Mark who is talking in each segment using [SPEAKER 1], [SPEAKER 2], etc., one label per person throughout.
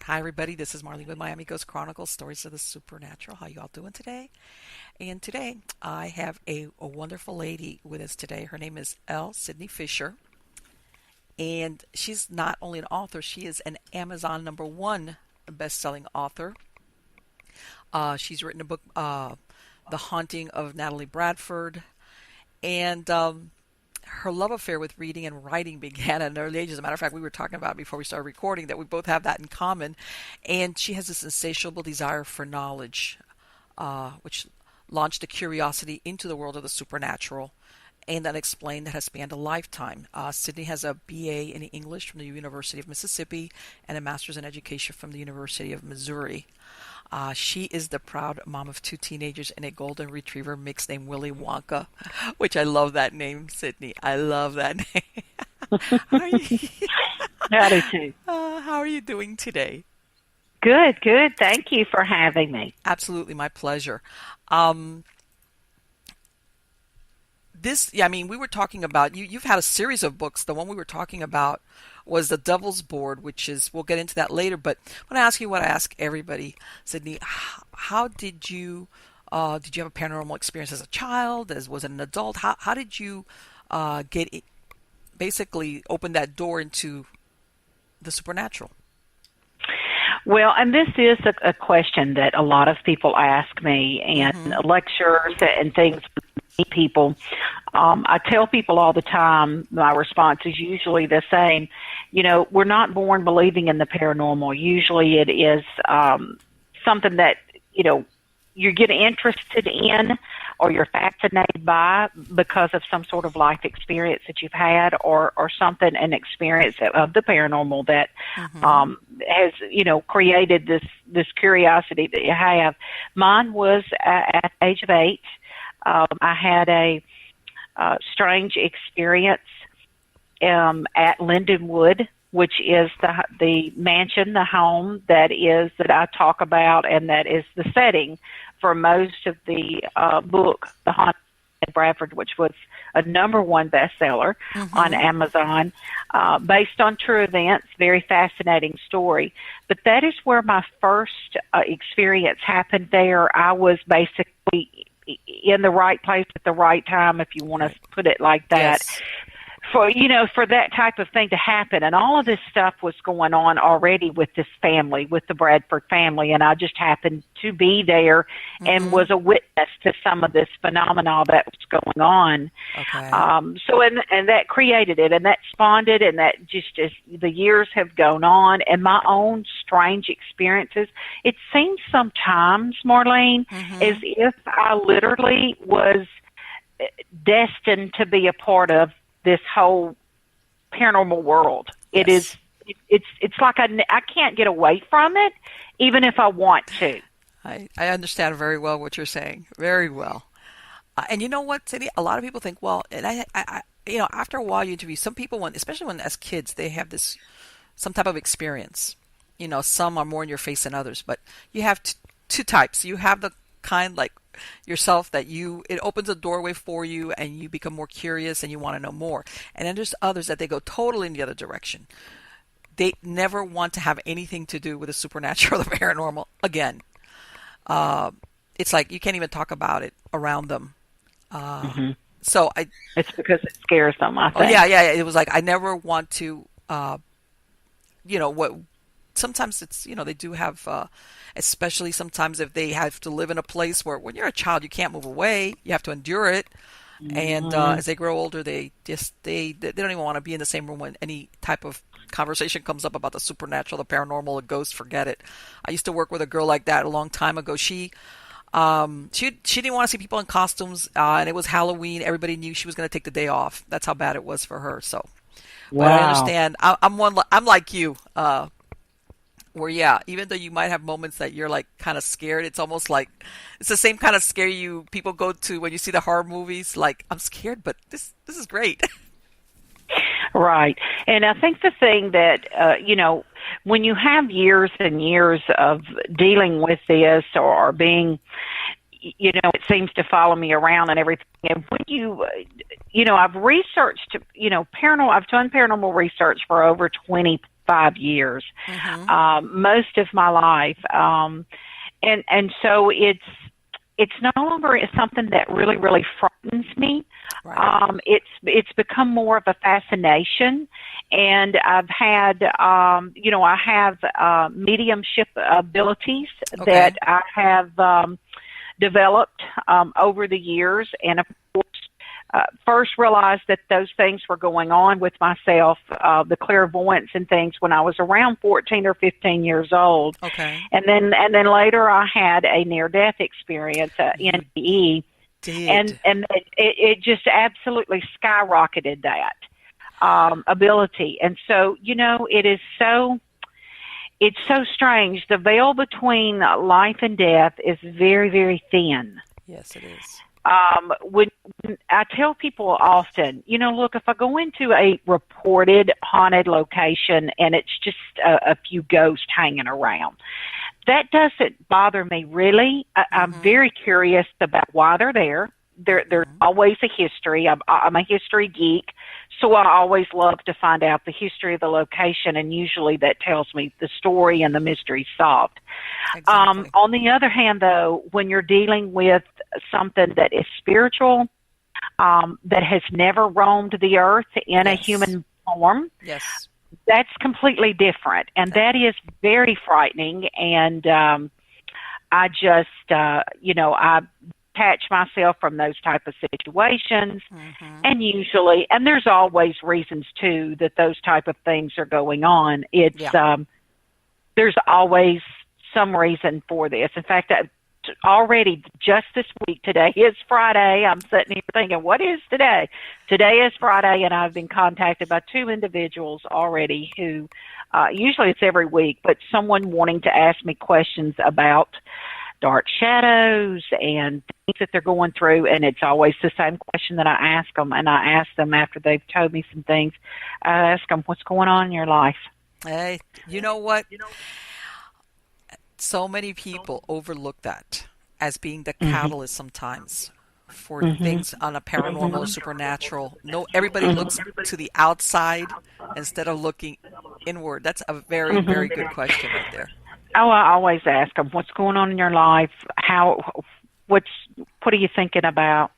[SPEAKER 1] Hi, everybody. This is Marlene with Miami Ghost Chronicles, Stories of the Supernatural. How you all doing today? And today I have a wonderful lady with us today. Her name is Sydney Fisher. And she's not only an author, she is an Amazon #1 best-selling author. She's written a book, The Haunting of Natalie Bradford. And her love affair with reading and writing began at an early age. As a matter of fact, we were talking about before we started recording that we both have that in common. And she has this insatiable desire for knowledge, which launched a curiosity into the world of the supernatural and unexplained that has spanned a lifetime. Sydney has a BA in English from the University of Mississippi and a master's in education from the University of Missouri. She is the proud mom of 2 teenagers and a golden retriever mix named Willy Wonka, which I love that name, Sydney. I love that name. How are you?
[SPEAKER 2] I do too.
[SPEAKER 1] How are you doing today?
[SPEAKER 2] Good, good. Thank you for having me.
[SPEAKER 1] Absolutely, my pleasure. We were talking about, you've had a series of books. The one we were talking about was The Devil's Board, which is, we'll get into that later, but I want to ask you what I ask everybody, Sydney. How did you have a paranormal experience as a child? Was it an adult? How did you basically open that door into the supernatural?
[SPEAKER 2] Well, and this is a question that a lot of people ask me in lectures and things with people. I tell people all the time, my response is usually the same. We're not born believing in the paranormal. Usually it is something that, you get interested in or you're fascinated by because of some sort of life experience that you've had or something, an experience of the paranormal that has, created this curiosity that you have. Mine was at the age of 8. I had a strange experience at Lindenwood, which is the mansion, the home that I talk about, and that is the setting for most of the book, The Haunting of Bradford, which was a #1 bestseller on Amazon, based on true events. Very fascinating story. But that is where my first experience happened there. I was basically in the right place at the right time, if you want to put it like that.
[SPEAKER 1] Yes.
[SPEAKER 2] For that type of thing to happen. And all of this stuff was going on already with this family, with the Bradford family, and I just happened to be there and was a witness to some of this phenomena that was going on.
[SPEAKER 1] Okay.
[SPEAKER 2] And that created it, and that spawned it, and that just as the years have gone on, and my own strange experiences, it seems sometimes, Marlene, as if I literally was destined to be a part of this whole paranormal world.
[SPEAKER 1] Yes.
[SPEAKER 2] It's like I can't get away from it, even if I want to.
[SPEAKER 1] I understand very well what you're saying, very well. And you know what, Cindy? A lot of people think, well, and I after a while you interview some people, especially when as kids, they have some type of experience. Some are more in your face than others, but you have two types. You have the kind like yourself that it opens a doorway for you and you become more curious and you want to know more. And then there's others that they go totally in the other direction. They never want to have anything to do with the supernatural or the paranormal again. It's like you can't even talk about it around them. So
[SPEAKER 2] it's because it scares them, I think.
[SPEAKER 1] Oh, yeah. It was like I never want to, what. Sometimes it's, they do have, especially sometimes if they have to live in a place where when you're a child, you can't move away. You have to endure it. And as they grow older, they don't even want to be in the same room when any type of conversation comes up about the supernatural, the paranormal, a ghost, forget it. I used to work with a girl like that a long time ago. She didn't want to see people in costumes, and it was Halloween. Everybody knew she was going to take the day off. That's how bad it was for her. So,
[SPEAKER 2] wow.
[SPEAKER 1] But I understand. I'm like you. Where, even though you might have moments that you're like kind of scared, it's almost like it's the same kind of scare people go to when you see the horror movies. Like, I'm scared, but this is great.
[SPEAKER 2] Right. And I think the thing that, when you have years and years of dealing with this or being, it seems to follow me around and everything. And when I've researched, I've done paranormal research for over 20 5 years,
[SPEAKER 1] Mm-hmm.
[SPEAKER 2] most of my life. And so it's no longer something that really, really frightens me.
[SPEAKER 1] Right.
[SPEAKER 2] It's become more of a fascination, and I've had, I have mediumship abilities that
[SPEAKER 1] Okay.
[SPEAKER 2] I have developed over the years, and of course, first realized that those things were going on with myself, the clairvoyance and things, when I was around 14 or 15 years old.
[SPEAKER 1] Okay.
[SPEAKER 2] And then later I had a near death experience,
[SPEAKER 1] You
[SPEAKER 2] NDE, and
[SPEAKER 1] did.
[SPEAKER 2] it just absolutely skyrocketed that ability. And so, it's so strange. The veil between life and death is very, very thin.
[SPEAKER 1] Yes, it is.
[SPEAKER 2] When I tell people often, look, if I go into a reported haunted location and it's just a few ghosts hanging around, that doesn't bother me really. I'm
[SPEAKER 1] Mm-hmm.
[SPEAKER 2] very curious about why they're there. There's
[SPEAKER 1] Mm-hmm.
[SPEAKER 2] always a history. I'm a history geek, so I always love to find out the history of the location, and usually that tells me the story and the mystery solved.
[SPEAKER 1] Exactly.
[SPEAKER 2] On the other hand, though, when you're dealing with something that is spiritual, that has never roamed the earth in a
[SPEAKER 1] Yes.
[SPEAKER 2] human form,
[SPEAKER 1] Yes.
[SPEAKER 2] that's completely different, and
[SPEAKER 1] That,
[SPEAKER 2] that is very frightening. And I just, I detach myself from those type of situations,
[SPEAKER 1] mm-hmm.
[SPEAKER 2] and there's always reasons too that those type of things are going on.
[SPEAKER 1] Yeah.
[SPEAKER 2] There's always some reason for this. In fact, already just this week, today is Friday. I'm sitting here thinking, what is today? Today is Friday, and I've been contacted by two individuals already who, usually it's every week, but someone wanting to ask me questions about dark shadows and things that they're going through, and it's always the same question that I ask them, and I ask them after they've told me some things. I ask them, what's going on in your life?
[SPEAKER 1] Hey, you know what? So many people overlook that as being the
[SPEAKER 2] Mhm.
[SPEAKER 1] catalyst sometimes for
[SPEAKER 2] Mhm.
[SPEAKER 1] things on a paranormal or supernatural. No, everybody looks
[SPEAKER 2] Mhm.
[SPEAKER 1] to the outside instead of looking inward. That's a very, very good
[SPEAKER 2] Mhm.
[SPEAKER 1] question right there.
[SPEAKER 2] Oh, I always ask them, what's going on in your life? What's, what are you thinking about?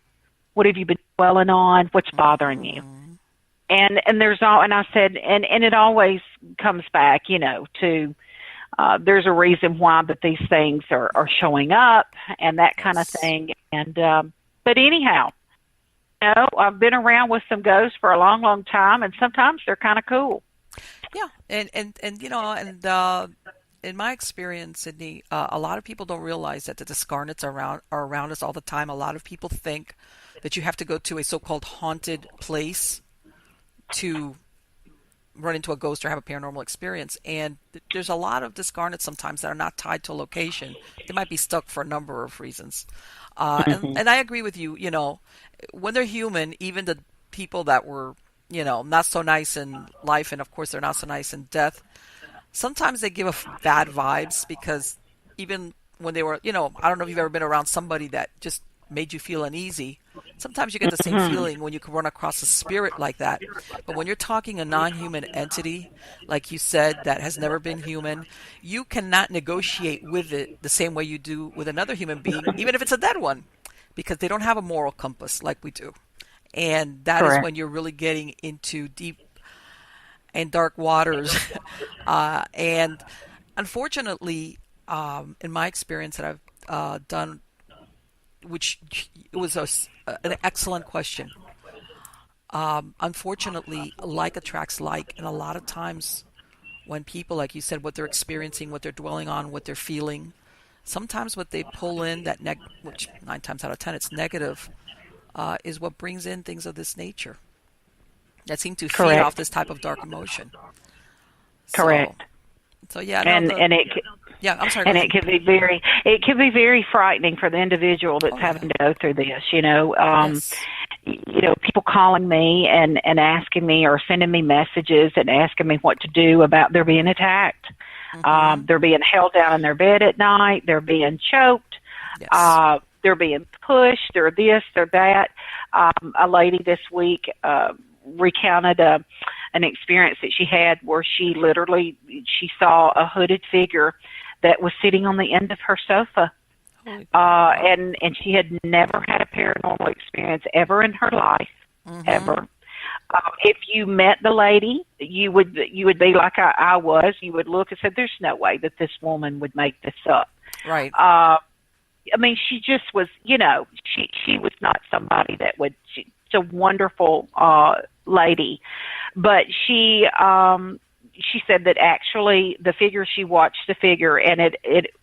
[SPEAKER 2] What have you been dwelling on? What's bothering you?
[SPEAKER 1] Hmm.
[SPEAKER 2] And and I said, and it always comes back, to, there's a reason why that these things are showing up and that kind of
[SPEAKER 1] Yes.
[SPEAKER 2] thing. And, but anyhow, I've been around with some ghosts for a long, long time, and sometimes they're kind of cool.
[SPEAKER 1] Yeah, and in my experience, Sydney, a lot of people don't realize that the discarnates are around us all the time. A lot of people think that you have to go to a so-called haunted place to run into a ghost or have a paranormal experience. And there's a lot of discarnates sometimes that are not tied to a location. They might be stuck for a number of reasons.
[SPEAKER 2] Hmm.
[SPEAKER 1] And I agree with you. When they're human, even the people that were not so nice in life, and of course they're not so nice in death, sometimes they give off bad vibes because even when they were, I don't know if you've ever been around somebody that just made you feel uneasy. Sometimes you get the same
[SPEAKER 2] Hmm.
[SPEAKER 1] feeling when you can run across a spirit like that. But when you're talking a non-human entity, like you said, that has never been human, you cannot negotiate with it the same way you do with another human being, even if it's a dead one, because they don't have a moral compass like we do. And that is
[SPEAKER 2] Correct.
[SPEAKER 1] when you're really getting into deep and dark waters. And unfortunately, in my experience that I've done, which it was an excellent question. Unfortunately, like attracts like, and a lot of times when people, like you said, what they're experiencing, what they're dwelling on, what they're feeling, sometimes what they pull in which 9 times out of 10 it's negative, is what brings in things of this nature that seem to feed off
[SPEAKER 2] Correct.
[SPEAKER 1] this type of dark emotion. So,
[SPEAKER 2] Correct.
[SPEAKER 1] so yeah, no,
[SPEAKER 2] And
[SPEAKER 1] the
[SPEAKER 2] and it
[SPEAKER 1] yeah. I'm sorry. Go
[SPEAKER 2] and
[SPEAKER 1] ahead.
[SPEAKER 2] it can be very frightening for the individual that's
[SPEAKER 1] Oh yeah.
[SPEAKER 2] having to go through this.
[SPEAKER 1] Yes.
[SPEAKER 2] People calling me and asking me or sending me messages and asking me what to do about they're being attacked.
[SPEAKER 1] Mm-hmm.
[SPEAKER 2] They're being held down in their bed at night. They're being choked.
[SPEAKER 1] Yes.
[SPEAKER 2] They're being pushed. They're this. They're that. A lady this week recounted an experience that she had where she saw a hooded figure that was sitting on the end of her sofa. And she had never had a paranormal experience ever in her life, ever. If you met the lady, you would be like I was. You would look and say, "There's no way that this woman would make this up."
[SPEAKER 1] Right.
[SPEAKER 2] I mean, she just was. She was not somebody that would. She's a wonderful lady, but she said that actually she watched the figure, and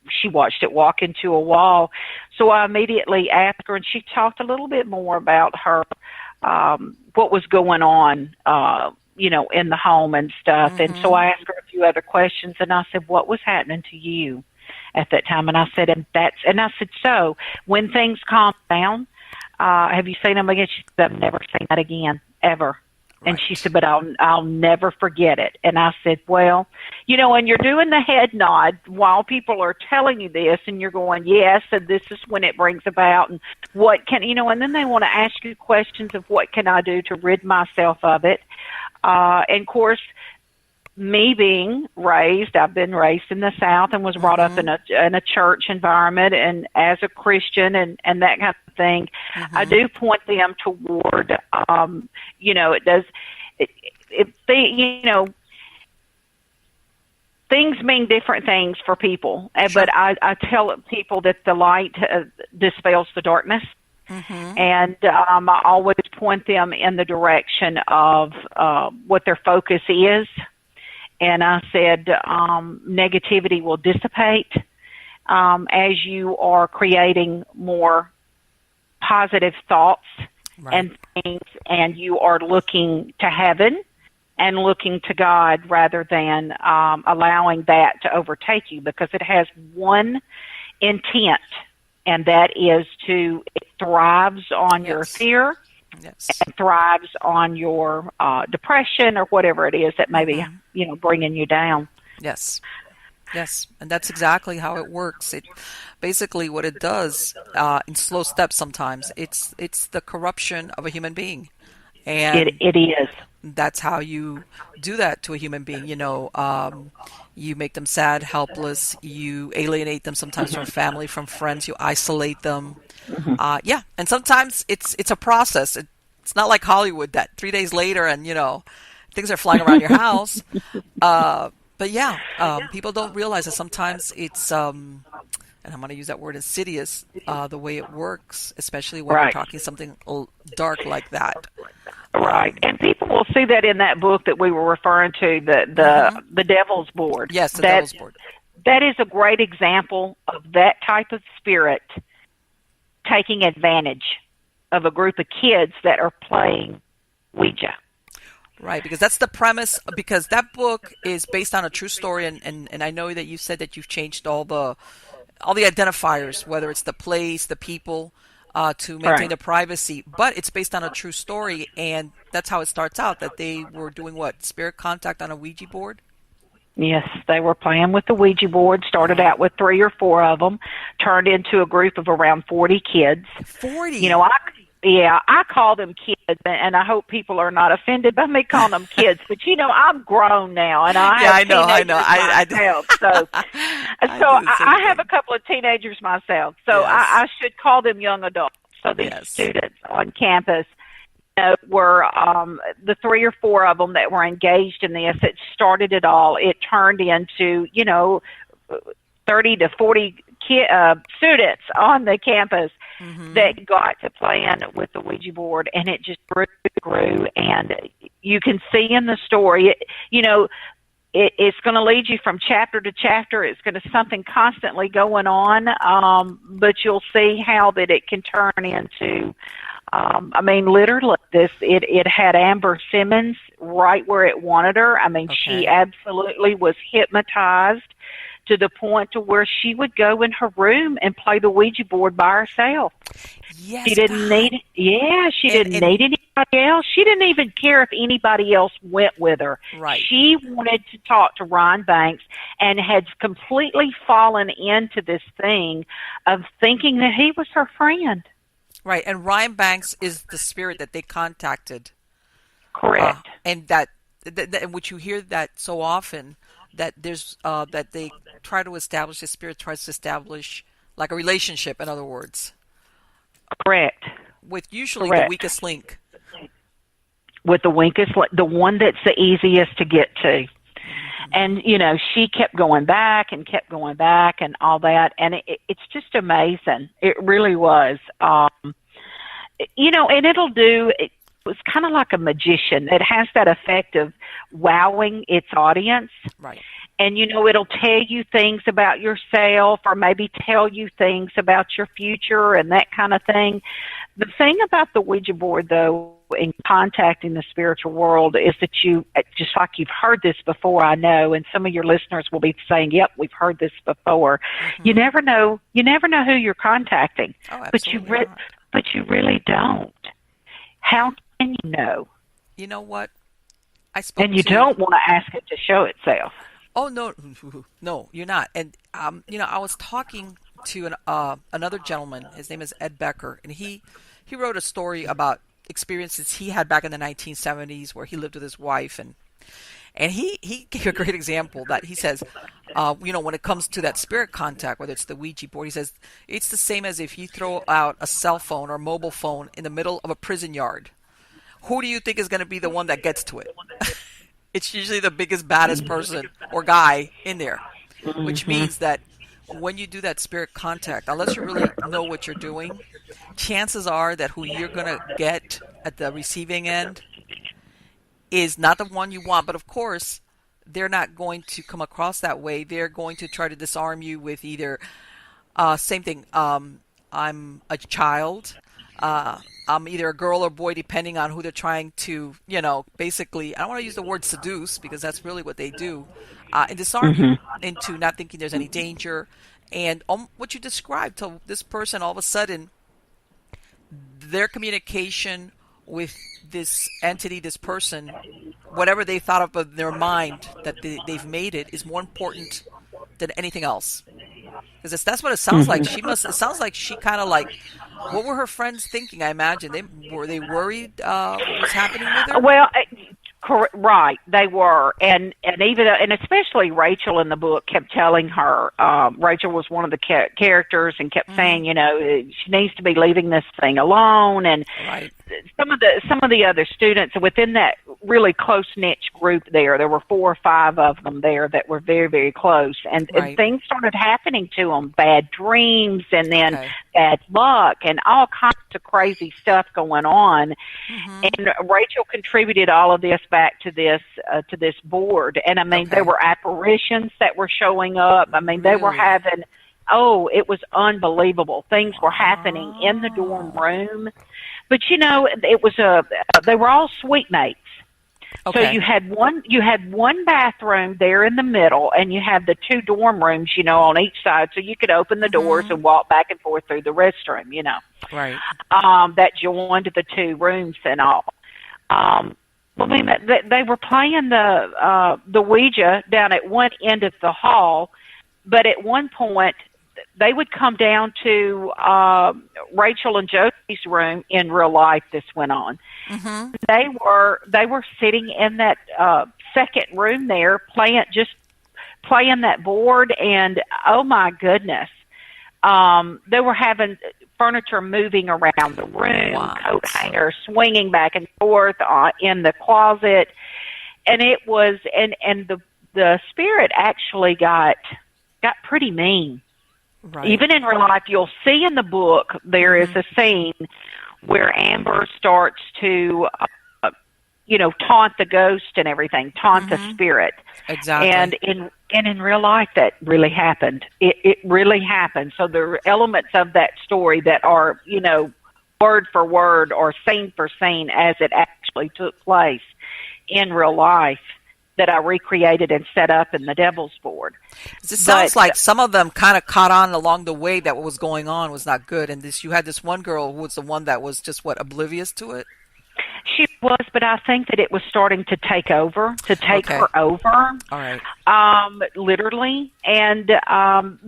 [SPEAKER 2] she watched it walk into a wall. So I immediately asked her, and she talked a little bit more about her. What was going on, in the home and stuff. And so I asked her a few other questions, and I said, "What was happening to you at that time?" And I said, "So when things calm down, have you seen them again?" She said, "I've never seen that again, ever." And she said, "But I'll never forget it." And I said, "Well, and you're doing the head nod while people are telling you this, and you're going, yes, and this is when it brings about, and what can, and then they want to ask you questions of what can I do to rid myself of it." And of course, me being raised, I've been raised in the South and was brought up in a church environment and as a Christian and that kind of thing. I do point them toward, it does, things mean different things for people, but I tell people that the light dispels the darkness. And I always point them in the direction of what their focus is. And I said, negativity will dissipate as you are creating more positive thoughts and things, and you are looking to heaven and looking to God rather than allowing that to overtake you, because it has one intent, and that is it thrives on your fear. Yes. And thrives on your depression or whatever it is that may be, bringing you down.
[SPEAKER 1] Yes. Yes. And that's exactly how it works. It basically what it does in slow steps sometimes, it's the corruption of a human being. And
[SPEAKER 2] it is.
[SPEAKER 1] That's how you do that to a human being. You make them sad, helpless. You alienate them sometimes from family, from friends. You isolate them. And sometimes it's a process. It's not like Hollywood that 3 days later and things are flying around your house. People don't realize that sometimes it's and I'm going to use that word insidious, the way it works, especially when we're talking something dark like that.
[SPEAKER 2] Right, and people will see that in that book that we were referring to, the Devil's Board.
[SPEAKER 1] Yes, the Devil's Board.
[SPEAKER 2] That is a great example of that type of spirit taking advantage of a group of kids that are playing Ouija.
[SPEAKER 1] Right, because that's the premise, because that book is based on a true story, and I know that you said that you've changed all the identifiers, whether it's the place, the people, to maintain the privacy, but it's based on a true story, and that's how it starts out, that they were doing spirit contact on a Ouija board?
[SPEAKER 2] Yes, they were playing with the Ouija board, started out with 3 or 4 of them, turned into a group of around 40 kids.
[SPEAKER 1] 40?
[SPEAKER 2] I call them kids, and I hope people are not offended by me calling them kids, but I'm grown now, and I have teenagers myself, I have a couple of teenagers myself, so I should call them young adults. So these students on campus were the 3 or 4 of them that were engaged in this. It started it all. It turned into 30 to 40 students on the campus that got to play in with the Ouija board, and it just grew. And you can see in the story, it's going to lead you from chapter to chapter. It's going to something constantly going on, but you'll see how that it can turn into. Literally, it had Amber Simmons right where it wanted her. She absolutely was hypnotized to the point to where she would go in her room and play the Ouija board by herself.
[SPEAKER 1] Yes,
[SPEAKER 2] she didn't need anybody else. She didn't even care if anybody else went with her.
[SPEAKER 1] Right.
[SPEAKER 2] She wanted to talk to Ron Banks and had completely fallen into this thing of thinking that he was her friend.
[SPEAKER 1] Right, and Ryan Banks is the spirit that they contacted.
[SPEAKER 2] Correct.
[SPEAKER 1] And that which you hear that so often, that there's that they try to establish, the spirit tries to establish like a relationship, in other words,
[SPEAKER 2] Correct.
[SPEAKER 1] with usually the
[SPEAKER 2] Correct.
[SPEAKER 1] weakest link.
[SPEAKER 2] With the weakest, the one that's the easiest to get to. And, she kept going back and all that. And it's just amazing. It really was. And it was kind of like a magician. It has that effect of wowing its audience.
[SPEAKER 1] Right.
[SPEAKER 2] And, it'll tell you things about yourself or maybe tell you things about your future and that kind of thing. The thing about the Ouija board, though, in contacting the spiritual world is that you, just like you've heard this before, I know, and some of your listeners will be saying, yep, we've heard this before. Mm-hmm. You never know who you're contacting.
[SPEAKER 1] Oh,
[SPEAKER 2] but you really don't. How can you know?
[SPEAKER 1] You know what?
[SPEAKER 2] And you don't want to ask it to show itself.
[SPEAKER 1] Oh, no, you're not. And, I was talking to another gentleman. His name is Ed Becker, and he wrote a story about experiences he had back in the 1970s where he lived with his wife, and he gave a great example that he says, when it comes to that spirit contact, whether it's the Ouija board, he says it's the same as if you throw out a cell phone or mobile phone in the middle of a prison yard. Who do you think is going to be the one that gets to it? It's usually the biggest, baddest person or guy in there, which means that when you do that spirit contact, unless you really know what you're doing, chances are that who you're going to get at the receiving end is not the one you want. But of course, they're not going to come across that way. They're going to try to disarm you with either, same thing, I'm a child, I'm either a girl or boy, depending on who they're trying to, basically, I don't want to use the word seduce because that's really what they do, and disarm you into not thinking there's any danger. And what you described to this person, all of a sudden, their communication with this entity, this person, whatever they thought of in their mind that they've made it, is more important than anything else. Because that's what it sounds like. It sounds like she kind of like, what were her friends thinking? I imagine were they worried what was happening with her?
[SPEAKER 2] Well, right, they were, and especially Rachel in the book kept telling her. Rachel was one of the characters and kept saying, she needs to be leaving this thing alone. And
[SPEAKER 1] right.
[SPEAKER 2] some of the other students within that really close niche group there were 4 or 5 of them there that were very, very close, and things started happening to them, bad dreams, and then bad luck, and all kinds of crazy stuff going on. And Rachel contributed all of this back to this board, and I mean there were apparitions that were showing up. I mean they were having, it was unbelievable. Things were happening in the dorm room, but it was they were all suite mates. Okay. So you had one bathroom there in the middle, and you had the 2 dorm rooms, on each side, so you could open the doors and walk back and forth through the restroom,
[SPEAKER 1] Right.
[SPEAKER 2] That joined the 2 rooms and all. They were playing the Ouija down at one end of the hall, but at one point they would come down to Rachel and Josie's room in real life. This went on. They were sitting in that second room there, playing that board, and oh my goodness, they were having furniture moving around the room, coat hangers swinging back and forth in the closet, and it was and the spirit actually got pretty mean. Right. Even in real life, you'll see in the book there is a scene where Amber starts to, taunt the ghost and everything, taunt the spirit.
[SPEAKER 1] Exactly.
[SPEAKER 2] And in real life, that really happened. It really happened. So there are elements of that story that are, word for word or scene for scene as it actually took place in real life, that I recreated and set up in the Devil's Board.
[SPEAKER 1] It sounds like some of them kind of caught on along the way that what was going on was not good, and you had this one girl who was the one that was just oblivious to it.
[SPEAKER 2] She was, but I think that it was starting to take her over.
[SPEAKER 1] All right.
[SPEAKER 2] Literally, and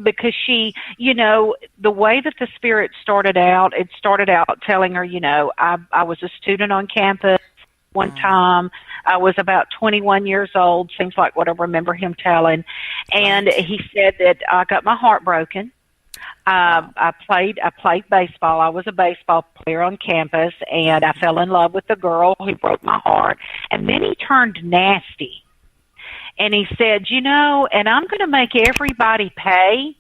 [SPEAKER 2] because she, the way that the spirit started out, it started out telling her, I was a student on campus. one time. I was about 21 years old, seems like what I remember him telling. And
[SPEAKER 1] Right.
[SPEAKER 2] he said that I got my heart broken. I played baseball. I was a baseball player on campus, and I fell in love with the girl who broke my heart. And then he turned nasty. And he said, and I'm going to make everybody pay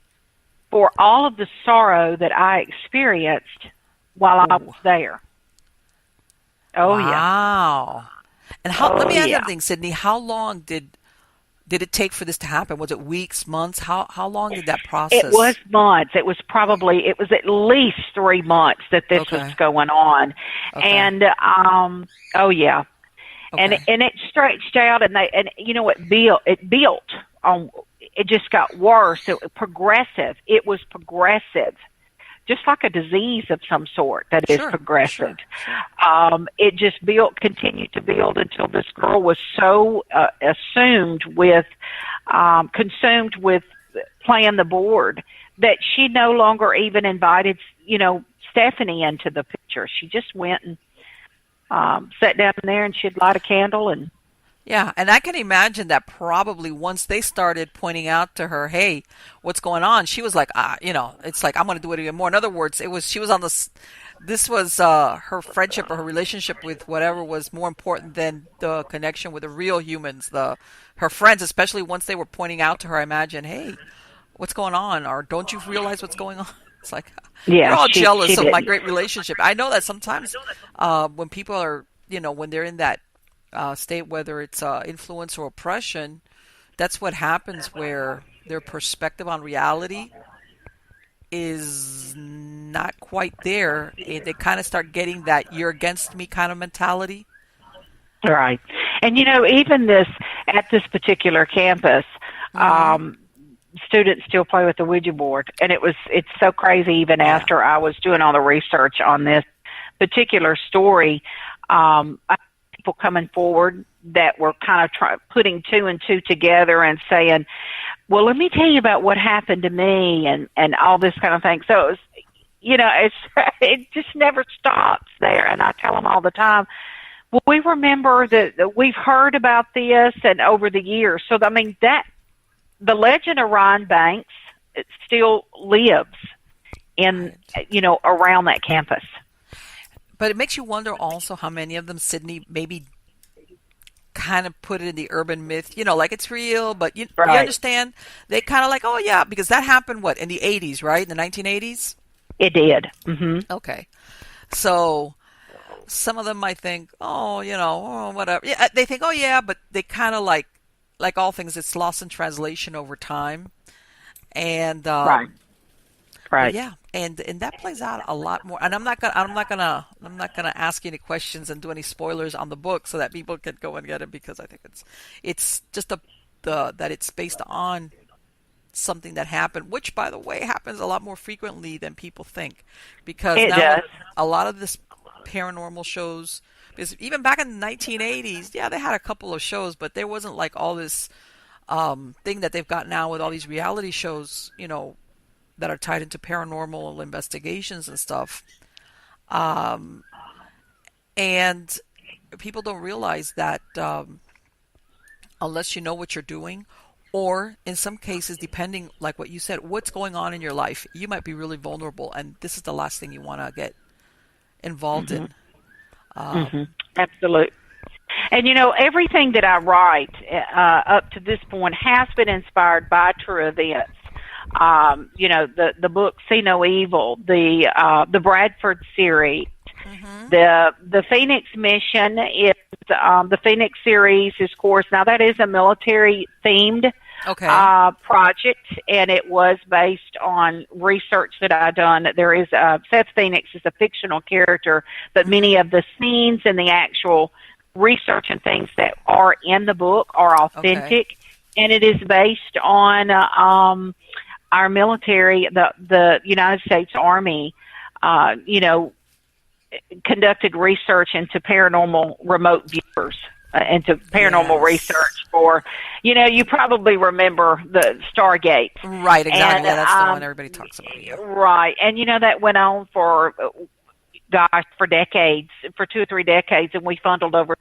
[SPEAKER 2] for all of the sorrow that I experienced while I was there. Oh, yeah.
[SPEAKER 1] Wow. And let me ask you
[SPEAKER 2] yeah.
[SPEAKER 1] something, Sydney. How long did it take for this to happen? Was it weeks, months? How long did that
[SPEAKER 2] It was
[SPEAKER 1] process?
[SPEAKER 2] months. It was at least 3 months that this was
[SPEAKER 1] Okay.
[SPEAKER 2] going on.
[SPEAKER 1] Okay.
[SPEAKER 2] And, oh, yeah. And
[SPEAKER 1] Okay.
[SPEAKER 2] it stretched out, and it built on. It just got worse. It was progressive. It was progressive, just like a disease of some sort that is
[SPEAKER 1] Sure.
[SPEAKER 2] progressive.
[SPEAKER 1] Sure.
[SPEAKER 2] It just continued to build until this girl was so consumed with playing the board that she no longer even invited, Stephanie into the picture. She just went and sat down there, and she'd light a candle and.
[SPEAKER 1] Yeah, and I can imagine that probably once they started pointing out to her, "Hey, what's going on?" She was like, it's like I'm going to do it even more. In other words, she was on this. This was her friendship or her relationship with whatever was more important than the connection with the real humans, her friends, especially once they were pointing out to her. I imagine, "Hey, what's going on?" Or "Don't you realize what's going on?" It's like you're
[SPEAKER 2] Yeah,
[SPEAKER 1] all
[SPEAKER 2] she
[SPEAKER 1] jealous of my
[SPEAKER 2] did.
[SPEAKER 1] great relationship. I know that sometimes when people are, when they're in that state, whether it's influence or oppression, that's what happens where their perspective on reality is not quite there. They kind of start getting that "you're against me" kind of mentality.
[SPEAKER 2] Right. And even at this particular campus,
[SPEAKER 1] Mm-hmm.
[SPEAKER 2] students still play with the Ouija board. And it's so crazy even
[SPEAKER 1] Yeah.
[SPEAKER 2] after I was doing all the research on this particular story, I had people coming forward that were kind of putting two and two together and saying, well, let me tell you about what happened to me and all this kind of thing. So it was, it just never stops there. And I tell them all the time, well, we remember that we've heard about this and over the years. So, I mean, the legend of Ryan Banks, it still lives in,
[SPEAKER 1] Right.
[SPEAKER 2] around that campus.
[SPEAKER 1] But it makes you wonder also how many of them, Sydney, maybe kind of put it in the urban myth, like it's real, but you
[SPEAKER 2] Right.
[SPEAKER 1] understand? They kind of like, oh yeah, because that happened, what, in the 80s, right? In the 1980s?
[SPEAKER 2] It did. Hmm.
[SPEAKER 1] Okay. So some of them might think, oh, oh, whatever. Yeah, they think, oh yeah, but they kind of like all things, it's lost in translation over time. And
[SPEAKER 2] Right.
[SPEAKER 1] but
[SPEAKER 2] Right.
[SPEAKER 1] yeah, and that plays out a lot more. And I'm not gonna ask you any questions and do any spoilers on the book so that people can go and get it, because I think it's just that it's based on something that happened, which by the way happens a lot more frequently than people think, because
[SPEAKER 2] It
[SPEAKER 1] now
[SPEAKER 2] does.
[SPEAKER 1] a lot of this paranormal shows, because even back in the 1980s, yeah, they had a couple of shows, but there wasn't like all this thing that they've got now with all these reality shows, that are tied into paranormal investigations and stuff. Um, and people don't realize that unless you know what you're doing, or in some cases, depending, like what you said, what's going on in your life, you might be really vulnerable, and this is the last thing you want to get involved
[SPEAKER 2] Hmm.
[SPEAKER 1] in.
[SPEAKER 2] Hmm.
[SPEAKER 1] Um,
[SPEAKER 2] Absolutely. And everything that I write up to this point has been inspired by true events. The book "See No Evil," the Bradford series,
[SPEAKER 1] hmm
[SPEAKER 2] the Phoenix Mission is the Phoenix series is, of course, now that is a military themed
[SPEAKER 1] Okay.
[SPEAKER 2] project, and it was based on research that I done. There is Seth Phoenix is a fictional character, but
[SPEAKER 1] hmm
[SPEAKER 2] many of the scenes and the actual research and things that are in the book are
[SPEAKER 1] Okay.
[SPEAKER 2] authentic, and it is based on our military, the United States Army, uh, you know, conducted research into paranormal remote viewers. Into paranormal
[SPEAKER 1] Yes.
[SPEAKER 2] research for, you probably remember the Stargate,
[SPEAKER 1] Right,
[SPEAKER 2] and
[SPEAKER 1] exactly. Yeah, that's the one everybody talks about. Yeah.
[SPEAKER 2] right, and that went on for, gosh, for decades, for 2 or 3 decades, and we funneled over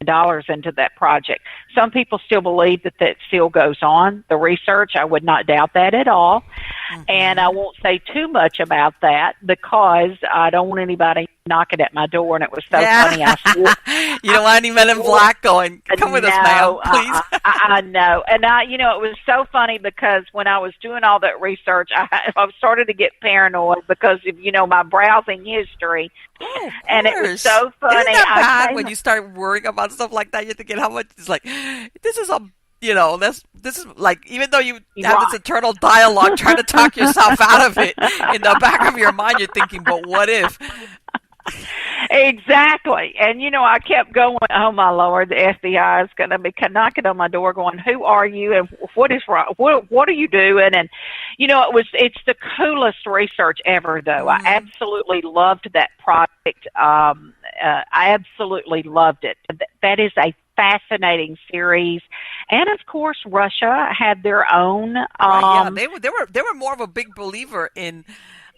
[SPEAKER 2] dollars into that project. Some people still believe that that still goes on. The research, I would not doubt that at all. And I won't say too much about that because I don't want anybody knocking at my door. And it was so funny. I swore,
[SPEAKER 1] you don't want any men in black going, come with us, ma'am, please.
[SPEAKER 2] I know. And it was so funny because when I was doing all that research, I started to get paranoid because of, my browsing history.
[SPEAKER 1] Oh,
[SPEAKER 2] and it was so funny.
[SPEAKER 1] Isn't that bad when you start worrying about stuff like that? You're thinking how much, it's like, this is this is like, even though you have this internal dialogue trying to talk yourself out of it, in the back of your mind, you're thinking, but what if?
[SPEAKER 2] Exactly. And, I kept going, oh, my Lord, the FBI is going to be knocking on my door going, who are you and what is wrong? What are you doing? And, it's the coolest research ever, though. I absolutely loved that project. I absolutely loved it. That is a fascinating series. And, of course, Russia had their own.
[SPEAKER 1] They were more of a big believer in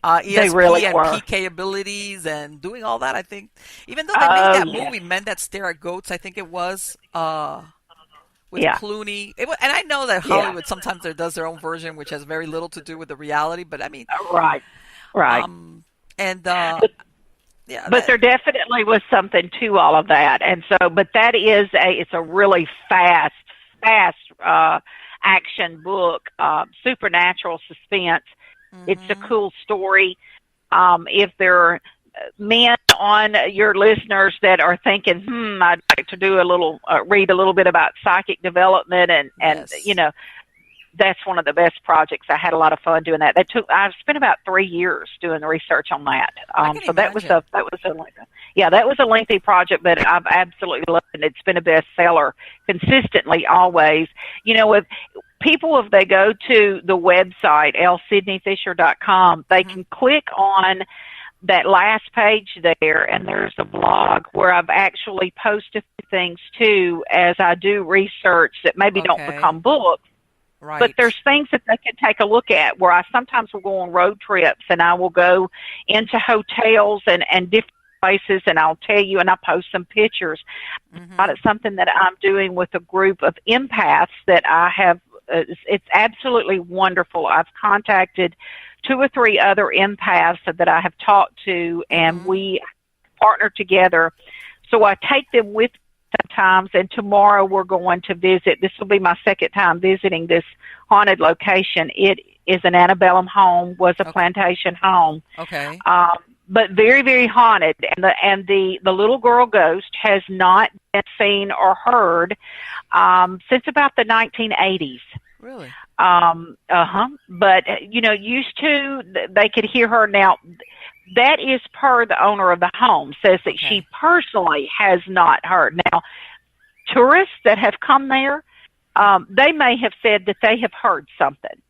[SPEAKER 1] ESP
[SPEAKER 2] they really
[SPEAKER 1] and
[SPEAKER 2] were.
[SPEAKER 1] PK abilities and doing all that, I think. Even though they made that movie, Men That Stare at Goats, I think it was, with Clooney. And I know that Hollywood sometimes does their own version, which has very little to do with the reality, but I mean...
[SPEAKER 2] Right. But there definitely was something to all of that. And so, but that is it's a really fast action book, supernatural suspense. It's a cool story. If there are men on your listeners that are thinking, I'd like to do read a little bit about psychic development and that's one of the best projects. I had a lot of fun doing that. I spent about 3 years doing the research on that. So that was a lengthy project, but I've absolutely loved it. It's been a bestseller consistently always. If people, if they go to the website, lsydneyfisher.com, they can click on that last page there, and there's a blog where I've actually posted things too as I do research that maybe don't become books.
[SPEAKER 1] Right.
[SPEAKER 2] But there's things that they can take a look at where I sometimes will go on road trips and I will go into hotels and different places and I'll tell you and I post some pictures. It's something that I'm doing with a group of empaths that I have. It's absolutely wonderful. I've contacted 2 or 3 other empaths that I have talked to and we partner together. So I take them with sometimes, and tomorrow we're going to visit. This will be my second time visiting this haunted location. It is an antebellum home, was a plantation home.
[SPEAKER 1] Okay.
[SPEAKER 2] But very, very haunted. And the little girl ghost has not been seen or heard since about the 1980s.
[SPEAKER 1] Really?
[SPEAKER 2] But, used to, they could hear her. Now, that is per the owner of the home, says that she personally has not heard. Now, tourists that have come there, they may have said that they have heard something.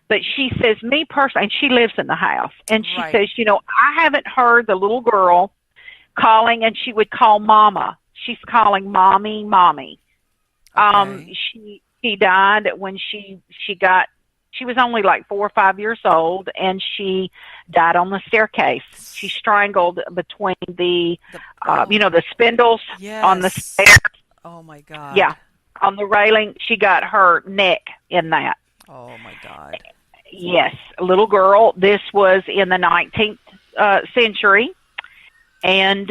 [SPEAKER 2] But she says, me personally, and she lives in the house, and she says, I haven't heard the little girl calling, and she would call Mama. She's calling Mommy, Mommy. She died when she was only like 4 or 5 years old, and she died on the staircase. She strangled between the spindles on the stairs.
[SPEAKER 1] Oh, my God.
[SPEAKER 2] Yeah, on the railing. She got her neck in that.
[SPEAKER 1] Oh, my God.
[SPEAKER 2] Yes, a little girl. This was in the 19th century, and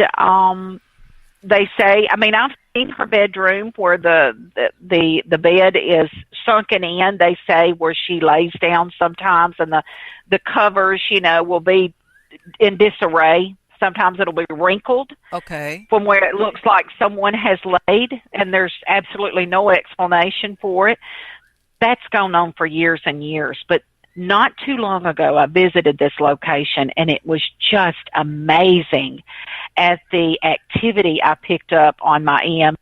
[SPEAKER 2] they say, I've seen her bedroom where the bed is sunken in. They say where she lays down sometimes, and the covers, will be in disarray. Sometimes it'll be wrinkled.
[SPEAKER 1] Okay. From
[SPEAKER 2] where it looks like someone has laid, and there's absolutely no explanation for it. That's gone on for years and years, but not too long ago, I visited this location, and it was just amazing at the activity I picked up on my EMF,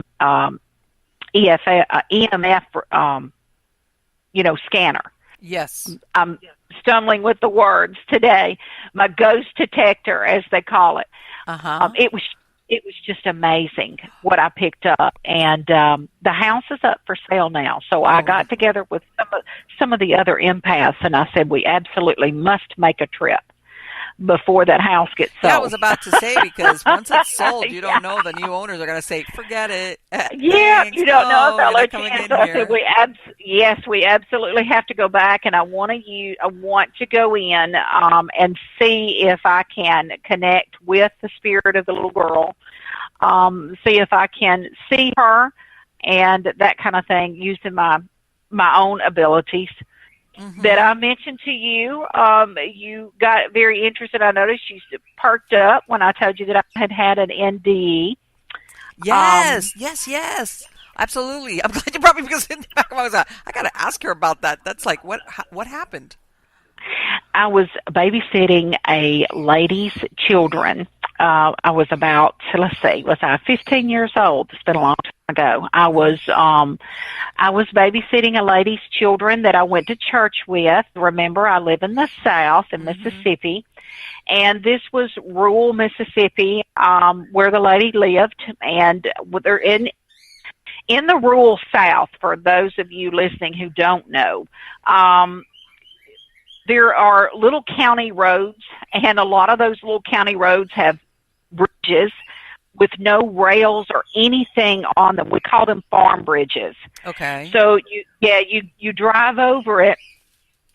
[SPEAKER 2] scanner.
[SPEAKER 1] Yes.
[SPEAKER 2] I'm stumbling with the words today. My ghost detector, as they call it. It was just amazing what I picked up, and the house is up for sale now. So I got together with some of the other empaths, and I said we absolutely must make a trip before that house gets sold.
[SPEAKER 1] Yeah, I was about to say, because once it's sold, you don't know, the new owners are going to say, forget it.
[SPEAKER 2] Yeah,
[SPEAKER 1] Thanks,
[SPEAKER 2] you don't know if
[SPEAKER 1] no,
[SPEAKER 2] they'll
[SPEAKER 1] you're not
[SPEAKER 2] let you
[SPEAKER 1] coming
[SPEAKER 2] in.
[SPEAKER 1] in
[SPEAKER 2] So I
[SPEAKER 1] here.
[SPEAKER 2] said, yes, we absolutely have to go back, and I want to go in and see if I can connect with the spirit of the little girl, see if I can see her, and that kind of thing, using my own abilities. That I mentioned to you. You got very interested. I noticed you perked up when I told you that I had an NDE.
[SPEAKER 1] Yes. Absolutely. I'm glad you brought me, because in the back of my mind, I got to ask her about that. That's like, what happened?
[SPEAKER 2] I was babysitting a lady's children. I was about, was I 15 years old? It's been a long time ago. I was babysitting a lady's children that I went to church with. Remember, I live in the South in Mississippi, and this was rural Mississippi, where the lady lived, and they're in the rural South. For those of you listening who don't know, there are little county roads, and a lot of those little county roads have bridges with no rails or anything on them. We call them farm bridges.
[SPEAKER 1] Okay.
[SPEAKER 2] So you drive over it,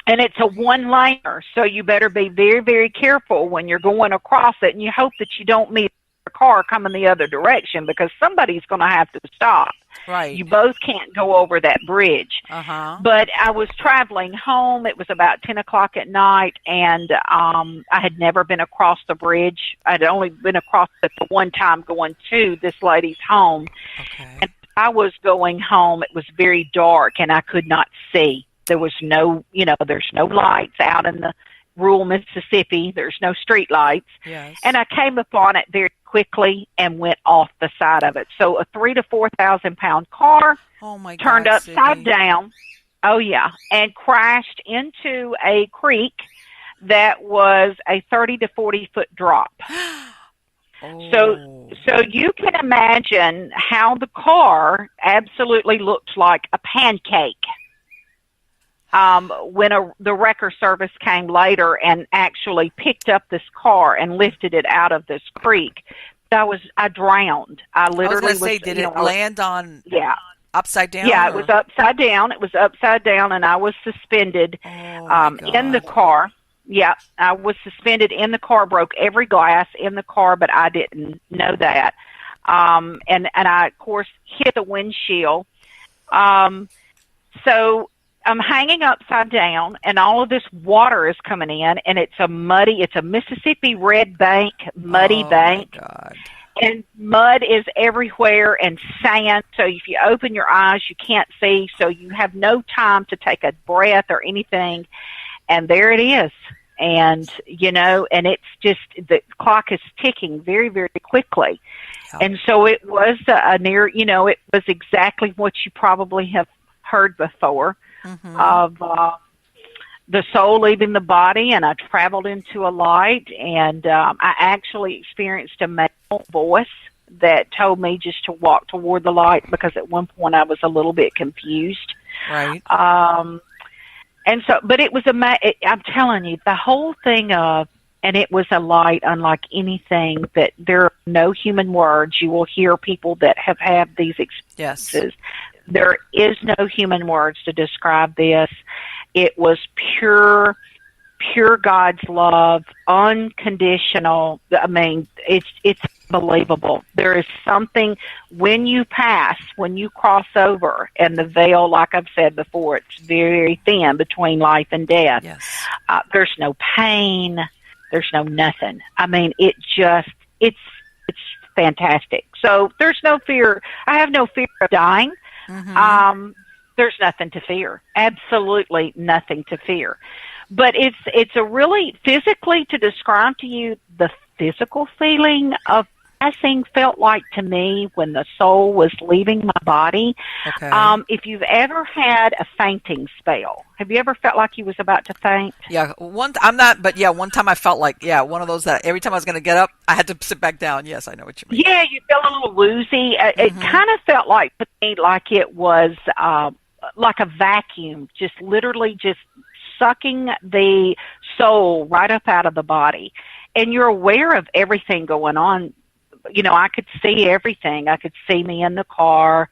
[SPEAKER 2] and it's a one-laner. So you better be very, very careful when you're going across it, and you hope that you don't meet a car coming the other direction, because somebody's going to have to stop.
[SPEAKER 1] Right.
[SPEAKER 2] You both can't go over that bridge. But I was traveling home. It was about 10 o'clock at night, and I had never been across the bridge. I'd only been across it the one time going to this lady's home.
[SPEAKER 1] Okay.
[SPEAKER 2] And I was going home. It was very dark, and I could not see. There was there's no lights out in the rural Mississippi. There's no street lights.
[SPEAKER 1] Yes.
[SPEAKER 2] And I came upon it very quickly and went off the side of it. So a 3,000 to 4,000 pound car turned upside down. Oh yeah, and crashed into a creek that was a 30 to 40 foot drop. So you can imagine how the car absolutely looked like a pancake. When the wrecker service came later and actually picked up this car and lifted it out of this creek, I drowned. I literally
[SPEAKER 1] did it land on?
[SPEAKER 2] Yeah.
[SPEAKER 1] Upside down?
[SPEAKER 2] Yeah, it was upside down. It was upside down, and I was suspended in the car. Yeah, I was suspended in the car, broke every glass in the car, but I didn't know that. And I, of course, hit the windshield. So I'm hanging upside down, and all of this water is coming in, and it's a Mississippi red bank, muddy bank.
[SPEAKER 1] My God.
[SPEAKER 2] And mud is everywhere, and sand. So if you open your eyes, you can't see. So you have no time to take a breath or anything. And there it is. And, and it's just, the clock is ticking very, very quickly. Yeah. And so it was it was exactly what you probably have heard before of the soul leaving the body, and I traveled into a light, and I actually experienced a male voice that told me just to walk toward the light, because at one point I was a little bit confused.
[SPEAKER 1] Right.
[SPEAKER 2] And so, but it was I'm telling you, the whole thing and it was a light unlike anything, that there are no human words. You will hear people that have had these experiences. Yes. There is no human words to describe this. It was pure God's love, unconditional. I mean, it's unbelievable. There is something when you cross over, and the veil, like I've said before, it's very thin between life and death.
[SPEAKER 1] Yes.
[SPEAKER 2] There's no pain. There's no nothing. I mean, it's fantastic. So there's no fear. I have no fear of dying. There's nothing to fear. Absolutely nothing to fear. But it's a really, physically, to describe to you the physical feeling of passing felt like to me when the soul was leaving my body. Okay. If you've ever had a fainting spell, have you ever felt like you was about to faint?
[SPEAKER 1] Yeah, one time I felt like, one of those that every time I was going to get up, I had to sit back down. Yes, I know what you mean.
[SPEAKER 2] Yeah, you feel a little woozy. It kind of felt like to me like it was like a vacuum, just literally just sucking the soul right up out of the body. and you're aware of everything going on. I could see everything. I could see me in the car.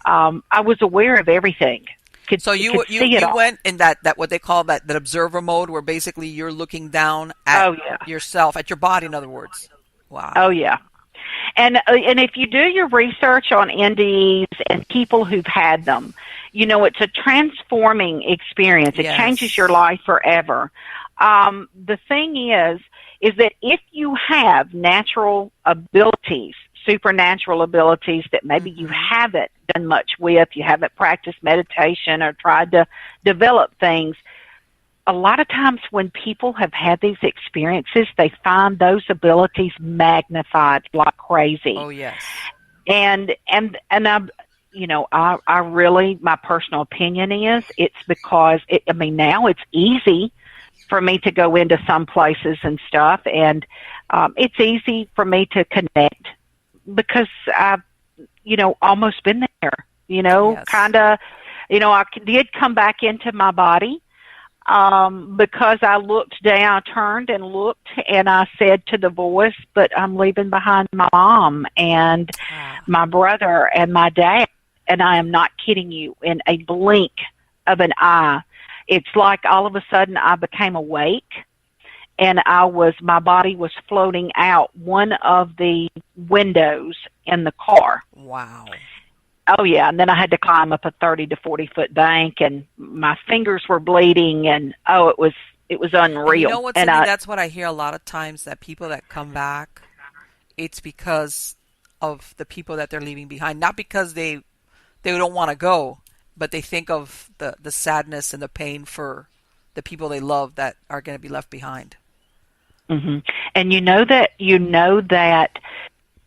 [SPEAKER 2] I was aware of everything.
[SPEAKER 1] So
[SPEAKER 2] Could see it
[SPEAKER 1] you
[SPEAKER 2] all.
[SPEAKER 1] went in that what they call that observer mode, where basically you're looking down at
[SPEAKER 2] Oh yeah.
[SPEAKER 1] yourself, at your body, in other words.
[SPEAKER 2] Oh
[SPEAKER 1] Wow.
[SPEAKER 2] yeah. And if you do your research on NDEs and people who've had them, it's a transforming experience. It changes your
[SPEAKER 1] Yes.
[SPEAKER 2] life forever. The thing is that if you have natural abilities, supernatural abilities that maybe you
[SPEAKER 1] Hmm.
[SPEAKER 2] haven't done much with, you haven't practiced meditation or tried to develop things, a lot of times when people have had these experiences, they find those abilities magnified like crazy.
[SPEAKER 1] Oh yes.
[SPEAKER 2] And I really, my personal opinion is it's because now it's easy for me to go into some places and stuff, and it's easy for me to connect because I've almost been there.
[SPEAKER 1] Yes.
[SPEAKER 2] Kind of. I did come back into my body because I looked down, turned and looked, and I said to the voice, "But I'm leaving behind my mom and
[SPEAKER 1] Ah.
[SPEAKER 2] my brother and my dad." And I am not kidding you. In a blink of an eye, it's like all of a sudden I became awake, and my body was floating out one of the windows in the car.
[SPEAKER 1] Wow.
[SPEAKER 2] Oh yeah, and then I had to climb up a 30 to 40 foot bank, and my fingers were bleeding, and it was
[SPEAKER 1] And you
[SPEAKER 2] unreal.
[SPEAKER 1] know what,
[SPEAKER 2] And
[SPEAKER 1] Cindy?
[SPEAKER 2] I
[SPEAKER 1] That's what I hear a lot of times, that people that come back, it's because of the people that they're leaving behind, not because they don't want to go, but they think of the sadness and the pain for the people they love that are going to be left behind.
[SPEAKER 2] hmm and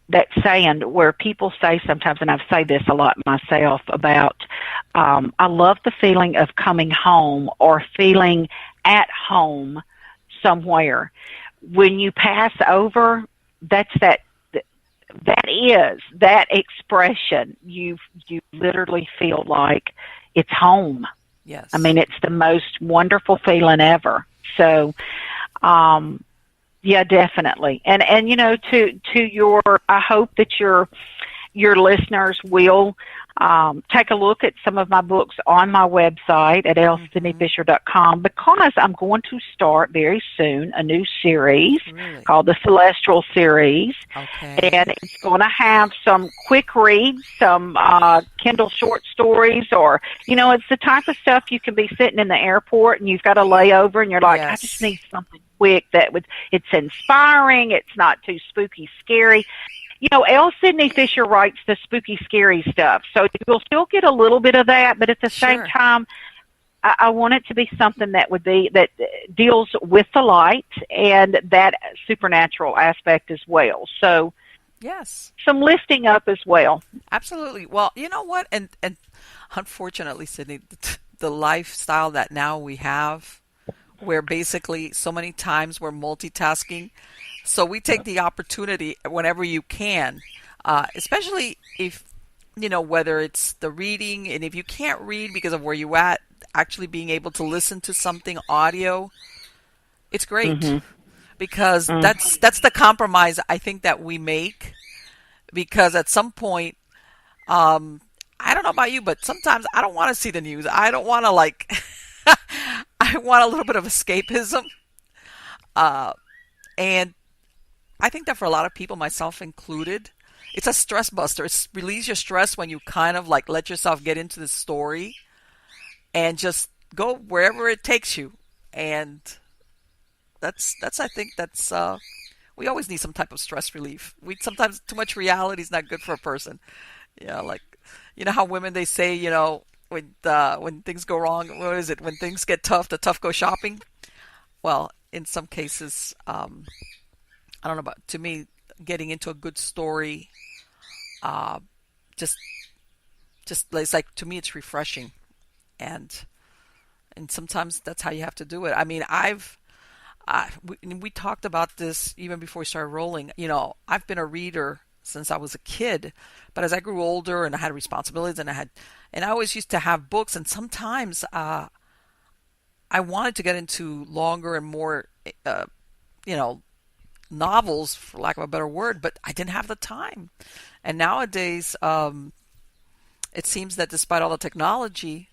[SPEAKER 2] that saying where people say sometimes, and I've said this a lot myself about, I love the feeling of coming home or feeling at home somewhere. When you pass over, that's that expression. You literally feel like it's home. I
[SPEAKER 1] Yes.
[SPEAKER 2] mean, it's the most wonderful feeling ever. So, um, yeah, definitely. And to your, I hope that your listeners will take a look at some of my books on my website at
[SPEAKER 1] Hmm.
[SPEAKER 2] lsydneyfisher.com, because I'm going to start very soon a new series
[SPEAKER 1] Really?
[SPEAKER 2] called the Celestial Series.
[SPEAKER 1] Okay.
[SPEAKER 2] And it's going to have some quick reads, some Kindle short stories, or, it's the type of stuff you can be sitting in the airport and you've got a layover and you're like, I just
[SPEAKER 1] Yes.
[SPEAKER 2] need something quick it's inspiring, it's not too spooky, scary. L. Sidney Fisher writes the spooky, scary stuff, so you'll still get a little bit of that, but at the same
[SPEAKER 1] Sure.
[SPEAKER 2] time, I want it to be something that deals with the light and that supernatural aspect as well. So
[SPEAKER 1] Yes.
[SPEAKER 2] some lifting up as well.
[SPEAKER 1] Absolutely. Well, you know what? And unfortunately, Sydney, the lifestyle that now we have, where basically so many times we're multitasking, so we take the opportunity whenever you can, especially if, whether it's the reading, and if you can't read because of where you at, actually being able to listen to something audio, it's great,
[SPEAKER 2] hmm
[SPEAKER 1] because
[SPEAKER 2] hmm
[SPEAKER 1] that's the compromise I think that we make, because at some point, um, I don't know about you, but sometimes I don't want to see the news. I don't want to like, I want a little bit of escapism. Uh, and I think that for a lot of people, myself included, it's a stress buster. It's relieves your stress when you kind of like let yourself get into the story and just go wherever it takes you. And that's I think that's we always need some type of stress relief. We sometimes too much reality is not good for a person. Like how women, they say, when things go wrong, what is it? When things get tough, the tough go shopping. Well, in some cases, I don't know, but to me, getting into a good story, uh, just it's like, to me, it's refreshing, and sometimes that's how you have to do it. I mean, we talked about this even before we started rolling. I've been a reader since I was a kid, but as I grew older and I had responsibilities, and I always used to have books, and sometimes I wanted to get into longer and more, uh, you know, novels, for lack of a better word, but I didn't have the time. And nowadays, it seems that despite all the technology,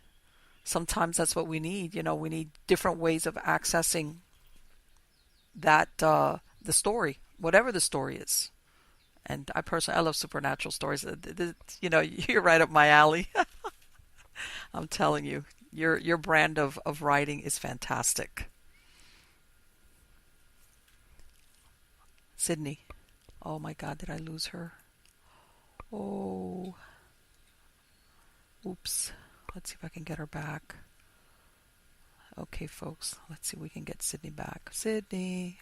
[SPEAKER 1] sometimes that's what we need. We need different ways of accessing that the story, whatever the story is. And I love supernatural stories. You're right up my alley. I'm telling you, your brand of writing is fantastic. Sydney. Oh my God, did I lose her? Oh. Oops. Let's see if I can get her back. Okay, folks. Let's see if we can get Sydney back. Sydney.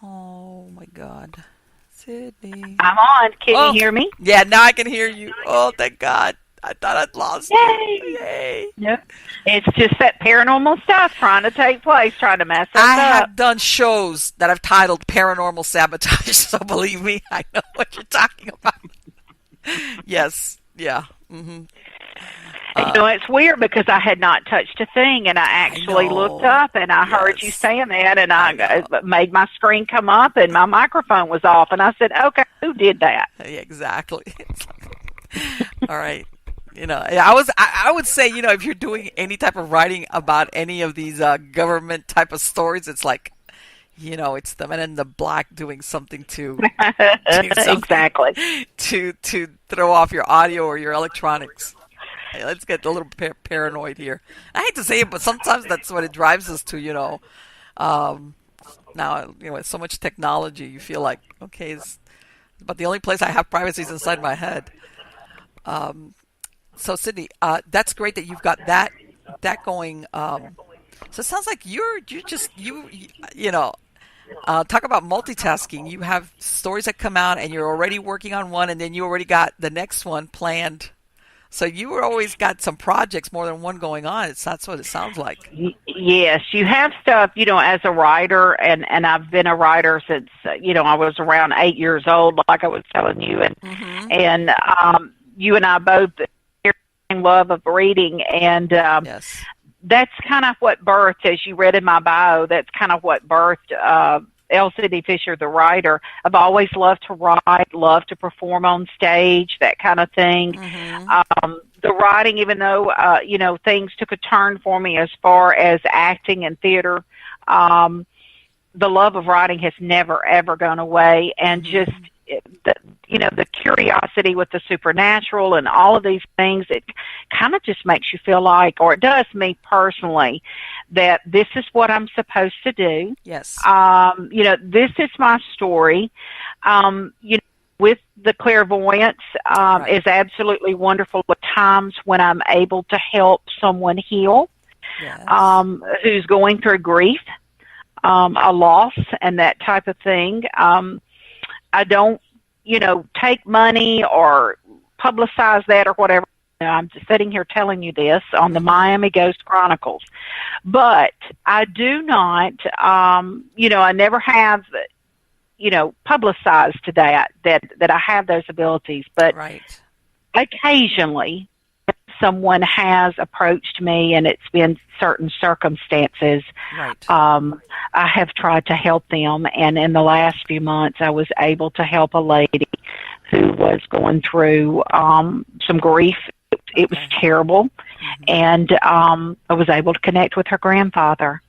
[SPEAKER 1] Oh my God. Sydney.
[SPEAKER 2] I'm on. Can you hear me?
[SPEAKER 1] Yeah, now I can hear you. Oh, thank God. I thought I'd lost
[SPEAKER 2] Yay.
[SPEAKER 1] you. Yay.
[SPEAKER 2] Yep. It's just that paranormal stuff trying to take place, trying to mess us
[SPEAKER 1] I
[SPEAKER 2] up.
[SPEAKER 1] have done shows that I've titled Paranormal Sabotage, so believe me, I know what you're talking about. Yes. Yeah. Mm-hmm.
[SPEAKER 2] It's weird because I had not touched a thing, and I actually looked up, and I heard you saying that, and I made my screen come up, and my microphone was off, and I said, okay, who did that?
[SPEAKER 1] Yeah, exactly. All right. I would say, if you're doing any type of writing about any of these government type of stories, it's like, it's the men in the black doing something
[SPEAKER 2] exactly
[SPEAKER 1] to throw off your audio or your electronics. Hey, let's get a little paranoid here. I hate to say it, but sometimes that's what it drives us to. Now with so much technology, you feel like but the only place I have privacy is inside my head. So Sydney, that's great that you've got that going. So it sounds like you're just talk about multitasking. You have stories that come out, and you're already working on one, and then you already got the next one planned. So you always got some projects, more than one going on. That's what it sounds like.
[SPEAKER 2] Yes, you have stuff, as a writer, and I've been a writer since, I was around 8 years old, like I was telling you, and you and I both love of reading, and
[SPEAKER 1] yes.
[SPEAKER 2] That's kind of what birthed, as you read in my bio, that's kind of what birthed L. Sydney Fisher, the writer. I've always loved to write, loved to perform on stage, that kind of thing. The writing, even though, things took a turn for me as far as acting and theater, the love of writing has never, ever gone away. And just the curiosity with the supernatural and all of these things, it kind of just makes you feel like, or it does me personally, that this is what I'm supposed to do.
[SPEAKER 1] Yes.
[SPEAKER 2] This is my story. With the clairvoyance is absolutely wonderful at times when I'm able to help someone heal, who's going through grief, a loss, and that type of thing. I don't, take money or publicize that or whatever. I'm just sitting here telling you this on the Miami Ghost Chronicles. But I do not, I never have, publicized to that I have those abilities. But occasionally someone has approached me, and it's been certain circumstances. I have tried to help them, and in the last few months I was able to help a lady who was going through some grief. It was terrible, and I was able to connect with her grandfather,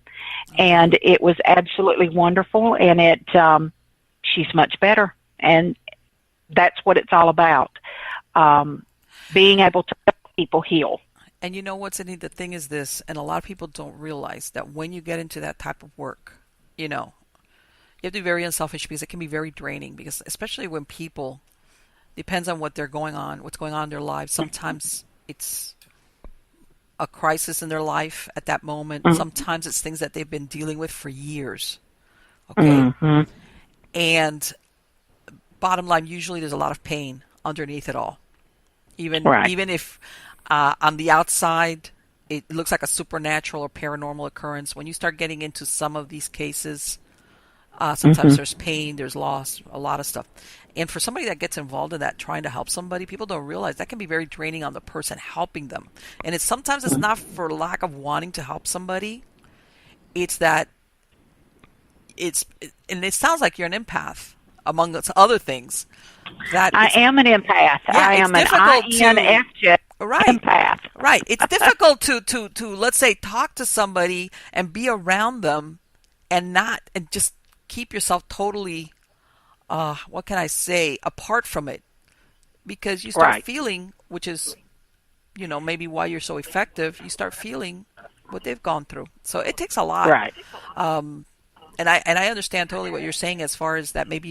[SPEAKER 2] and it was absolutely wonderful, and she's much better, and that's what it's all about, being able to help people heal.
[SPEAKER 1] And you know what's the thing is this, and a lot of people don't realize that when you get into that type of work, you have to be very unselfish, because it can be very draining, because especially when people, depends on what's going on in their lives. Sometimes it's a crisis in their life at that moment. Sometimes it's things that they've been dealing with for years. Okay. And bottom line, usually there's a lot of pain underneath it all. Even if on the outside it looks like a supernatural or paranormal occurrence, when you start getting into some of these cases, sometimes there's pain, there's loss, a lot of stuff. And for somebody that gets involved in that, trying to help somebody, people don't realize that can be very draining on the person helping them. And sometimes it's not for lack of wanting to help somebody. It's that and it sounds like you're an empath, among other things.
[SPEAKER 2] I am an empath.
[SPEAKER 1] Yeah,
[SPEAKER 2] I am an INFJ
[SPEAKER 1] right,
[SPEAKER 2] empath.
[SPEAKER 1] right. It's difficult to let's say talk to somebody and be around them and just keep yourself totally what can I say, apart from it, because you start
[SPEAKER 2] Right.
[SPEAKER 1] feeling, which is maybe why you're so effective. You start feeling what they've gone through. So it takes a lot.
[SPEAKER 2] Right.
[SPEAKER 1] And I understand totally what you're saying as far as that maybe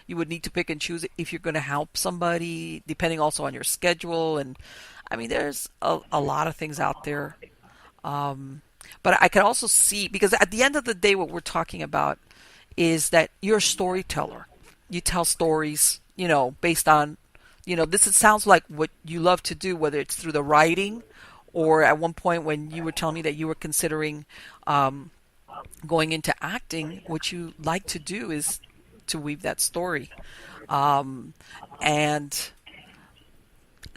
[SPEAKER 1] you would need to pick and choose if you're going to help somebody, depending also on your schedule. And I mean, there's a lot of things out there. But I can also see, because at the end of the day, what we're talking about is that you're a storyteller. You tell stories, based on, it sounds like what you love to do, whether it's through the writing or at one point when you were telling me that you were considering going into acting, what you like to do is to weave that story. And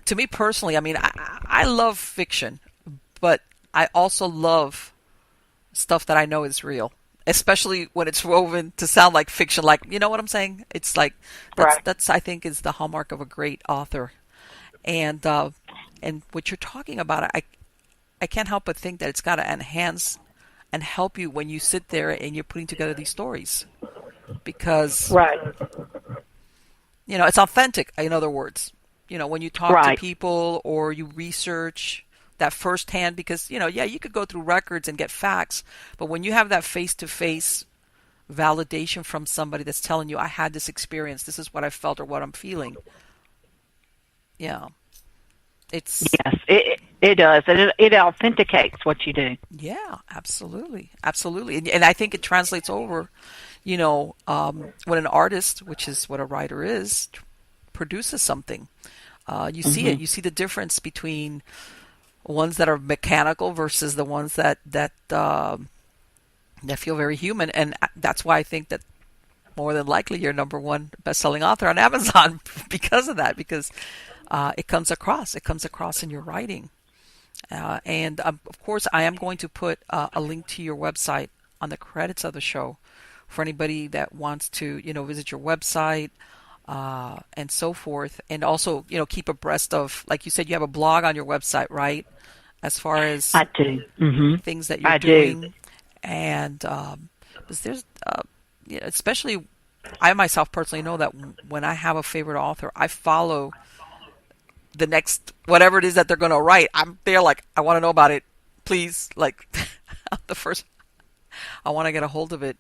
[SPEAKER 1] to me personally, I mean, I love fiction, but I also love stuff that I know is real, especially when it's woven to sound like fiction. Like, you know what I'm saying? It's like, that's I think is the hallmark of a great author. And what you're talking about, I can't help but think that it's got to enhance and help you when you sit there and you're putting together these stories, because it's authentic. In other words, when you talk to people or you research that firsthand, because you could go through records and get facts, but when you have that face-to-face validation from somebody that's telling you, I had this experience, this is what I felt or what I'm feeling. Yeah. Yes,
[SPEAKER 2] it does. It authenticates what you do.
[SPEAKER 1] Yeah, absolutely. And I think it translates over, when an artist, which is what a writer is, produces something. You see it. You see the difference between ones that are mechanical versus the ones that feel very human. And that's why I think that more than likely you're number one best-selling author on Amazon because of that, because it comes across in your writing. And of course, I am going to put a link to your website on the credits of the show for anybody that wants to, visit your website and so forth. And also, keep abreast of, like you said, you have a blog on your website, right? As far as
[SPEAKER 2] I do.
[SPEAKER 1] things that you're doing. And because there's, especially I myself personally know that when I have a favorite author, I follow the next whatever it is that they're going to write. I'm there like, I want to know about it, please. Like the first, I want to get a hold of it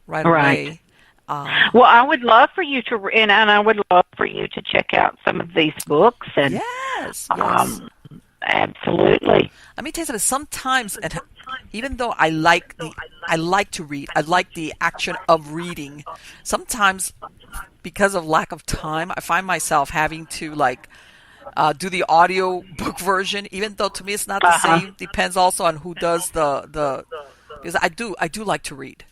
[SPEAKER 1] right away.
[SPEAKER 2] Well, I would love for you to, and I would love for you to check out some of these books. And
[SPEAKER 1] yes.
[SPEAKER 2] Absolutely.
[SPEAKER 1] Let me tell you something. Sometimes, and even though I like to read, I like the action of reading. Sometimes, because of lack of time, I find myself having to do the audio book version, even though to me it's not the same. Depends also on who does the because I do like to read.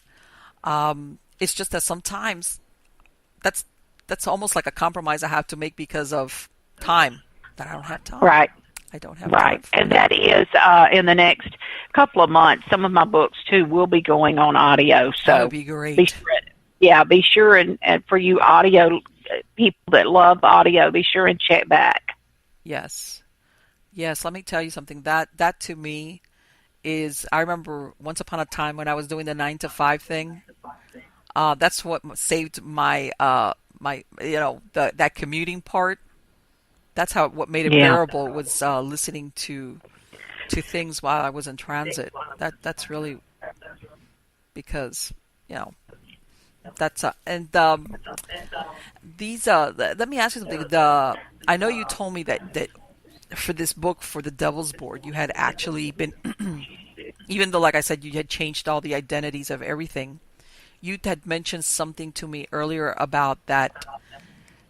[SPEAKER 1] It's just that sometimes that's almost like a compromise I have to make because of time, that I don't have time.
[SPEAKER 2] Right.
[SPEAKER 1] I don't have time.
[SPEAKER 2] And that is in the next couple of months. Some of my books too will be going on audio. So
[SPEAKER 1] that would be great.
[SPEAKER 2] Be sure and for you audio people that love audio, be sure and check back.
[SPEAKER 1] Yes. Let me tell you something. That to me is, I remember once upon a time when I was doing the 9 to 5 thing. That's what saved my that commuting part. That's what made it bearable, was listening to things while I was in transit. That's really because that's and these let me ask you something. I know you told me that for this book, for the Devil's Board, you had actually been even though, like I said, you had changed all the identities of everything. You had mentioned something to me earlier about that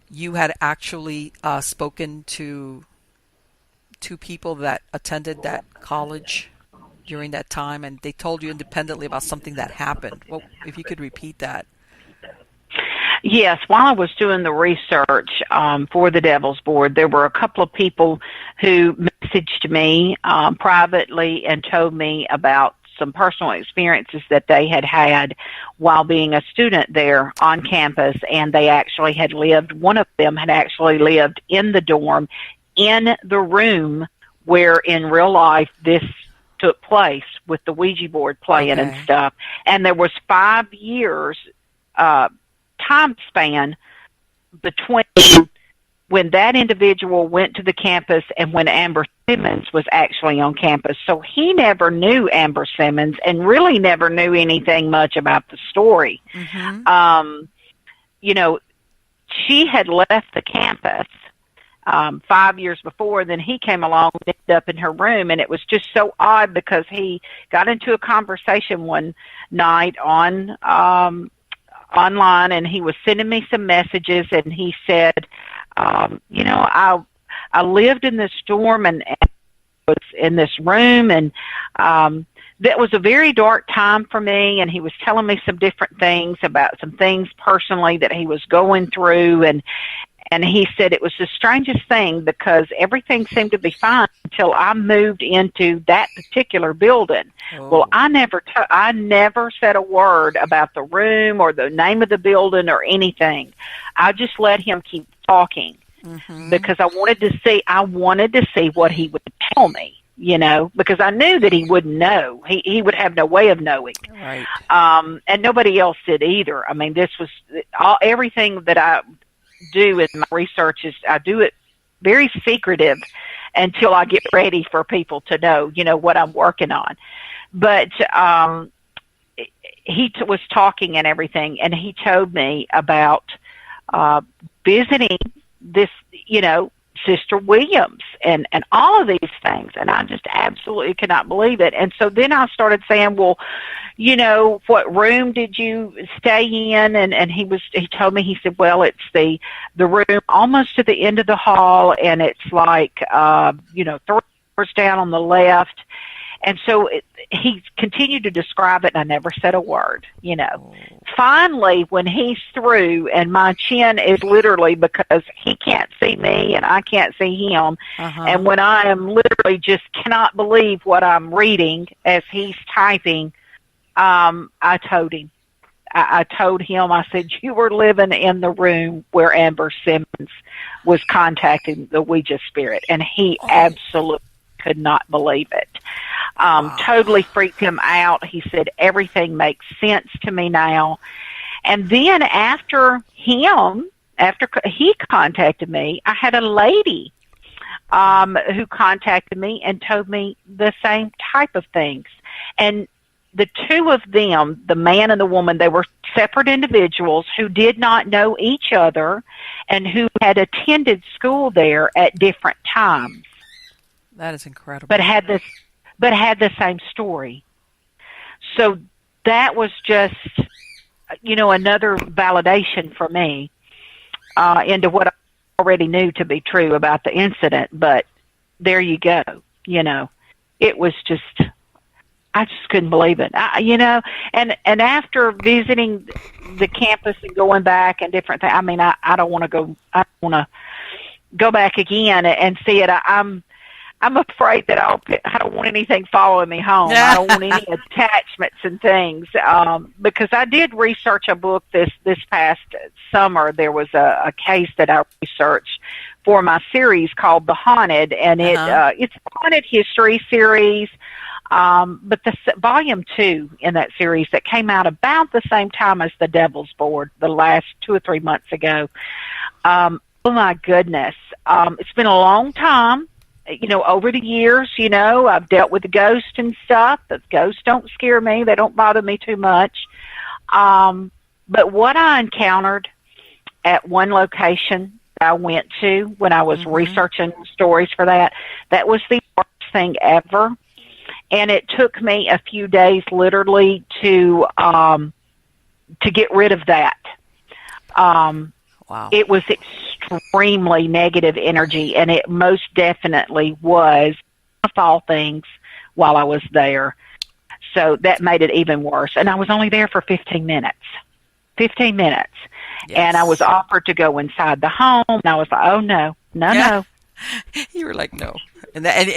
[SPEAKER 1] you had actually spoken to two people that attended that college during that time, and they told you independently about something that happened. Well, if you could repeat that.
[SPEAKER 2] Yes, while I was doing the research for the Devil's Board, there were a couple of people who messaged me privately and told me about some personal experiences that they had had while being a student there on campus, and they actually had lived, one of them had actually lived in the dorm in the room where in real life this took place with the Ouija board playing and stuff. And there was 5 years time span between when that individual went to the campus and when Amber Simmons was actually on campus. So he never knew Amber Simmons and really never knew anything much about the story. You know, she had left the campus 5 years before. Then he came along and ended up in her room, and it was just so odd because he got into a conversation one night on online, and he was sending me some messages, and he said, you know, I lived in this dorm and was in this room, and that was a very dark time for me, and he was telling me some different things about some things personally that he was going through, and he said it was the strangest thing because everything seemed to be fine until I moved into that particular building. Well, I never said a word about the room or the name of the building or anything. I just let him keep talking because I wanted to see what he would tell me, you know, because I knew that he wouldn't know. He would have no way of knowing.
[SPEAKER 1] Right.
[SPEAKER 2] And nobody else did either. I mean, this was everything that I do in my research is I do it very secretive until I get ready for people to know, you know, what I'm working on. But he was talking and everything, and he told me about visiting this, you know, Sister Williams and all of these things, and I just absolutely could not believe it. And so then I started saying, well, you know, what room did you stay in? And he told me, he said, well, it's the room almost to the end of the hall, and it's like, you know, 3 floors down on the left. And so he continued to describe it, and I never said a word, you know. Finally, when he's through, and my chin is literally because he can't see me and I can't see him, and when I am literally just cannot believe what I'm reading as he's typing, I told him. I told him, I said, you were living in the room where Amber Simmons was contacting the Ouija spirit, and he absolutely could not believe it. Totally freaked him out. He said, everything makes sense to me now. And then after he contacted me, I had a lady who contacted me and told me the same type of things. And the two of them, the man and the woman, they were separate individuals who did not know each other and who had attended school there at different times.
[SPEAKER 1] That is incredible.
[SPEAKER 2] But had the same story. So that was just, you know, another validation for me into what I already knew to be true about the incident. But there you go. You know, it was just, I just couldn't believe it. You know, and after visiting the campus and going back and different things, I mean, I don't want to go. I don't want to go back again and see it. I'm afraid that I don't want anything following me home. I don't want any attachments and things because I did research a book this past summer. There was a case that I researched for my series called The Haunted, and it's a haunted history series. But the volume 2 in that series that came out about the same time as The Devil's Board, the last 2 or 3 months ago. Oh my goodness. It's been a long time. You know, over the years, you know, I've dealt with the ghosts and stuff. The ghosts don't scare me. They don't bother me too much. But what I encountered at one location I went to when I was researching stories for that was the worst thing ever. And it took me a few days literally to get rid of that.
[SPEAKER 1] Wow.
[SPEAKER 2] It was extremely negative energy, and it most definitely was. I saw things while I was there. So that made it even worse. And I was only there for 15 minutes. 15 minutes. Yes. And I was offered to go inside the home, and I was like, oh, no.
[SPEAKER 1] You were like, no. And that,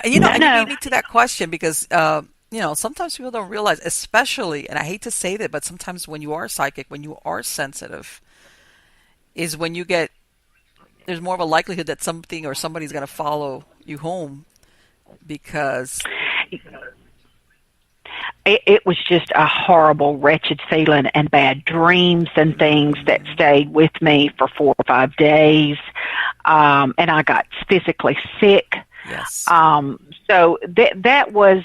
[SPEAKER 1] you know, and you beat me to that question because, sometimes people don't realize, especially, and I hate to say that, but sometimes when you are psychic, when you are sensitive, is when there's more of a likelihood that something or somebody's going to follow you home because.
[SPEAKER 2] It was just a horrible, wretched feeling and bad dreams and things that stayed with me for 4 or 5 days. And I got physically sick.
[SPEAKER 1] Yes.
[SPEAKER 2] So that was,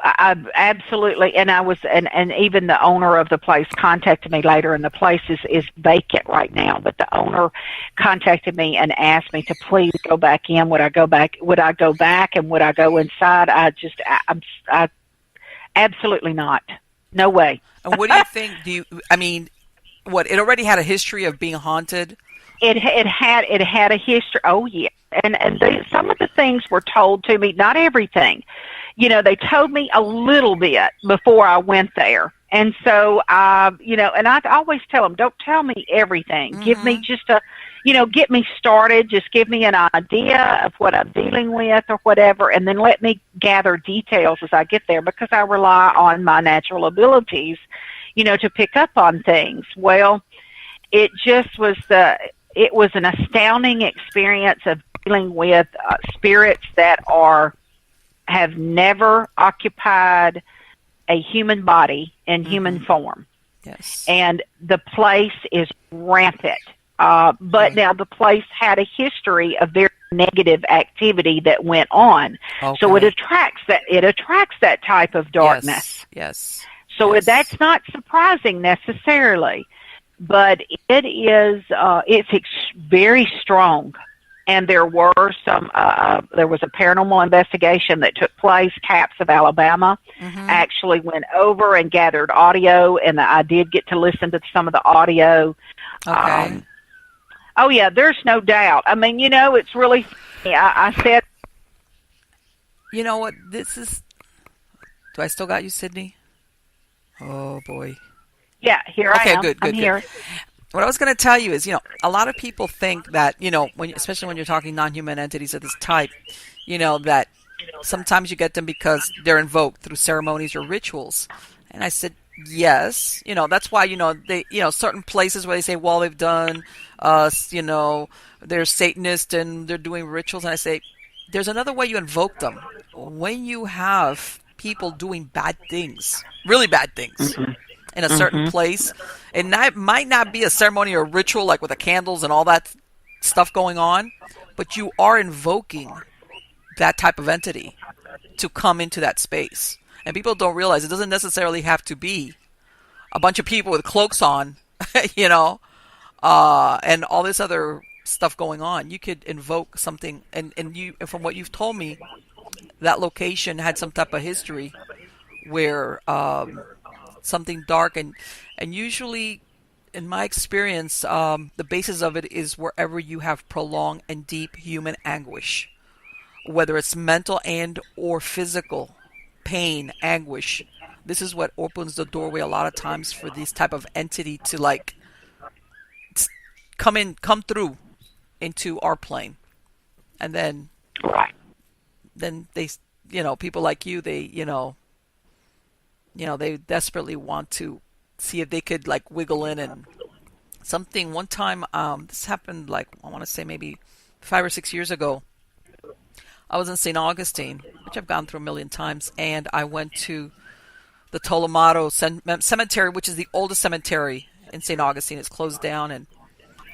[SPEAKER 2] I absolutely, and I was, and even the owner of the place contacted me later, and the place is vacant right now, but the owner contacted me and asked me to please go back in. Would I go back? Would I go back, and would I go inside? I absolutely not. No way.
[SPEAKER 1] And what do you think? It already had a history of being haunted?
[SPEAKER 2] It had a history. Oh yeah. And some of the things were told to me, not everything. They told me a little bit before I went there. And so, and I always tell them, don't tell me everything.
[SPEAKER 1] Mm-hmm.
[SPEAKER 2] Give me just get me started. Just give me an idea of what I'm dealing with or whatever, and then let me gather details as I get there, because I rely on my natural abilities, to pick up on things. Well, it just was it was an astounding experience of dealing with spirits that have never occupied a human body in human form.
[SPEAKER 1] Yes.
[SPEAKER 2] And the place is rampant. But now the place had a history of very negative activity that went on.
[SPEAKER 1] Okay.
[SPEAKER 2] So it attracts that type of darkness.
[SPEAKER 1] Yes.
[SPEAKER 2] So that's not surprising necessarily, but it's very strong. And there were there was a paranormal investigation that took place. CAPS of Alabama actually went over and gathered audio, and I did get to listen to some of the audio.
[SPEAKER 1] Okay.
[SPEAKER 2] Oh yeah, there's no doubt. I mean, it's really funny. I said,
[SPEAKER 1] you know what? Do I still got you, Sydney? Oh boy.
[SPEAKER 2] Yeah, here I am.
[SPEAKER 1] Okay, good.
[SPEAKER 2] I'm here.
[SPEAKER 1] What I was going to tell you is, a lot of people think that, especially when you're talking non-human entities of this type, that sometimes you get them because they're invoked through ceremonies or rituals. And I said, yes. That's why, they, certain places where they say, well, they've done, they're Satanists and they're doing rituals. And I say, there's another way you invoke them. When you have people doing bad things, really bad things. In a certain place, and might not be a ceremony or a ritual like with the candles and all that stuff going on, but you are invoking that type of entity to come into that space. And people don't realize it doesn't necessarily have to be a bunch of people with cloaks on, and all this other stuff going on. You could invoke something, and from what you've told me, that location had some type of history where something dark, and usually in my experience the basis of it is wherever you have prolonged and deep human anguish, whether it's mental and or physical pain, anguish. This is what opens the doorway a lot of times for this type of entity to come through into our plane. And then they, people like you, they desperately want to see if they could wiggle in. And something one time, this happened I want to say maybe 5 or 6 years ago. I was in St. Augustine, which I've gone through a million times, and I went to the Tolomato Cemetery, which is the oldest cemetery in St. Augustine. It's closed down, and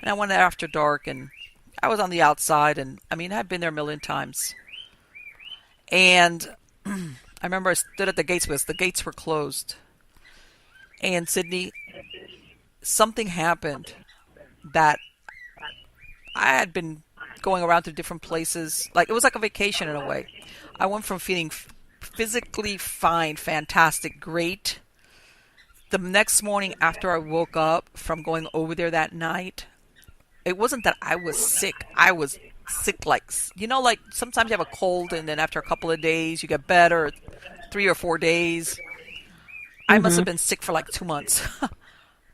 [SPEAKER 1] I went there after dark, and I was on the outside, and I've been there a million times. And I remember I stood at the gates because the gates were closed. And Sydney, something happened that I had been going around to different places. It was like a vacation in a way. I went from feeling physically fine, fantastic, great. The next morning after I woke up from going over there that night, it wasn't that I was sick. I was sick sometimes you have a cold and then after a couple of days you get better, 3 or 4 days. I must have been sick for 2 months.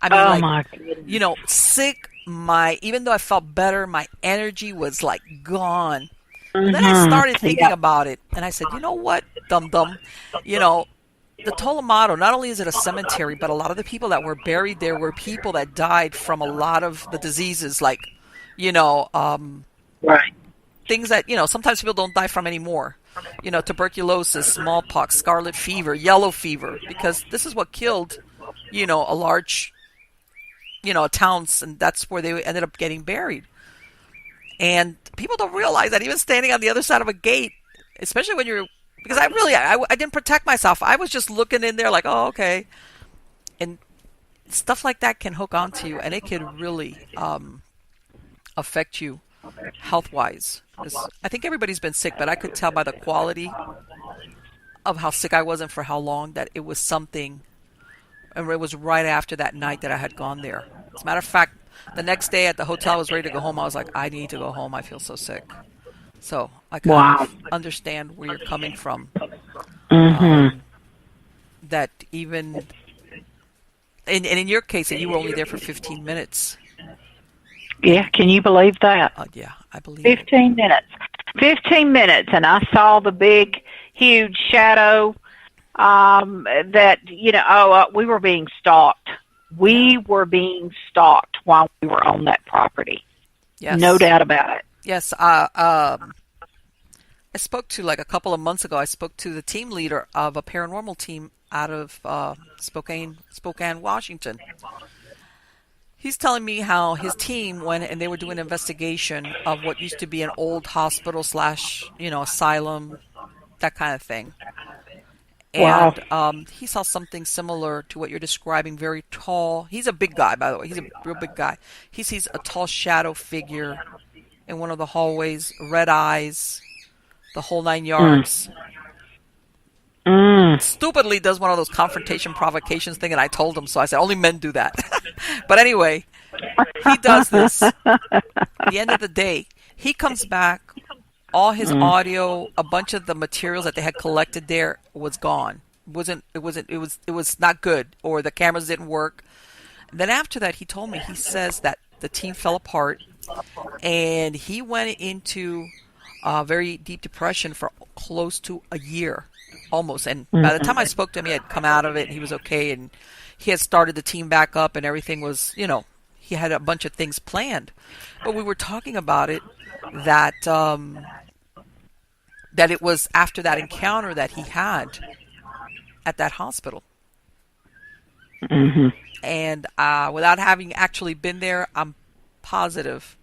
[SPEAKER 2] My goodness.
[SPEAKER 1] Sick. Even though I felt better, my energy was gone. And then I started thinking
[SPEAKER 2] Yeah.
[SPEAKER 1] about it, and I said, you know what, dum-dum, you know, the Tolomado, not only is it a cemetery, but a lot of the people that were buried there were people that died from a lot of the diseases, like, you know,
[SPEAKER 2] Right.
[SPEAKER 1] things that, you know, sometimes people don't die from anymore. You know, tuberculosis, smallpox, scarlet fever, yellow fever, because this is what killed, you know, a large, you know, towns, and that's where they ended up getting buried. And people don't realize that even standing on the other side of a gate, especially when you're, because I didn't protect myself. I was just looking in there like, oh, okay. And stuff like that can hook onto you, and it can really affect you health-wise. I think everybody's been sick, but I could tell by the quality of how sick I was and for how long that it was something. And it was right after that night that I had gone there. As a matter of fact, the next day at the hotel, I was ready to go home. I was like, I need to go home. I feel so sick. So I kind of understand where you're coming from. That even, and in your case, that you were only there for 15 minutes.
[SPEAKER 2] Yeah, can you believe that?
[SPEAKER 1] Yeah, I believe
[SPEAKER 2] 15 minutes. 15 minutes, and I saw the big, huge shadow that, you know, we were being stalked. We were being stalked while we were on that property.
[SPEAKER 1] Yes.
[SPEAKER 2] No doubt about it.
[SPEAKER 1] Yes. I spoke to, like a couple of months ago, I spoke to the team leader of a paranormal team out of Spokane, Washington. He's telling me how his team went and they were doing an investigation of what used to be an old hospital / you know, asylum, that kind of thing. And he saw something similar to what you're describing, very tall. He's a big guy, by the way. He's a real big guy. He sees a tall shadow figure in one of the hallways, red eyes, the whole 9 yards. Stupidly does one of those confrontation provocations thing, and I told him, so I said, only men do that. But anyway, he does this. At the end of the day, he comes back. All his audio, a bunch of the materials that they had collected there was gone. It was not good, or the cameras didn't work. And then after that, he told me, he says that the team fell apart, and he went into very deep depression for close to a year, almost. And by the time I spoke to him, he had come out of it, and he was okay, and he had started the team back up, and everything was, you know, he had a bunch of things planned. But we were talking about it, that that it was after that encounter that he had at that hospital. And without having actually been there, I'm positive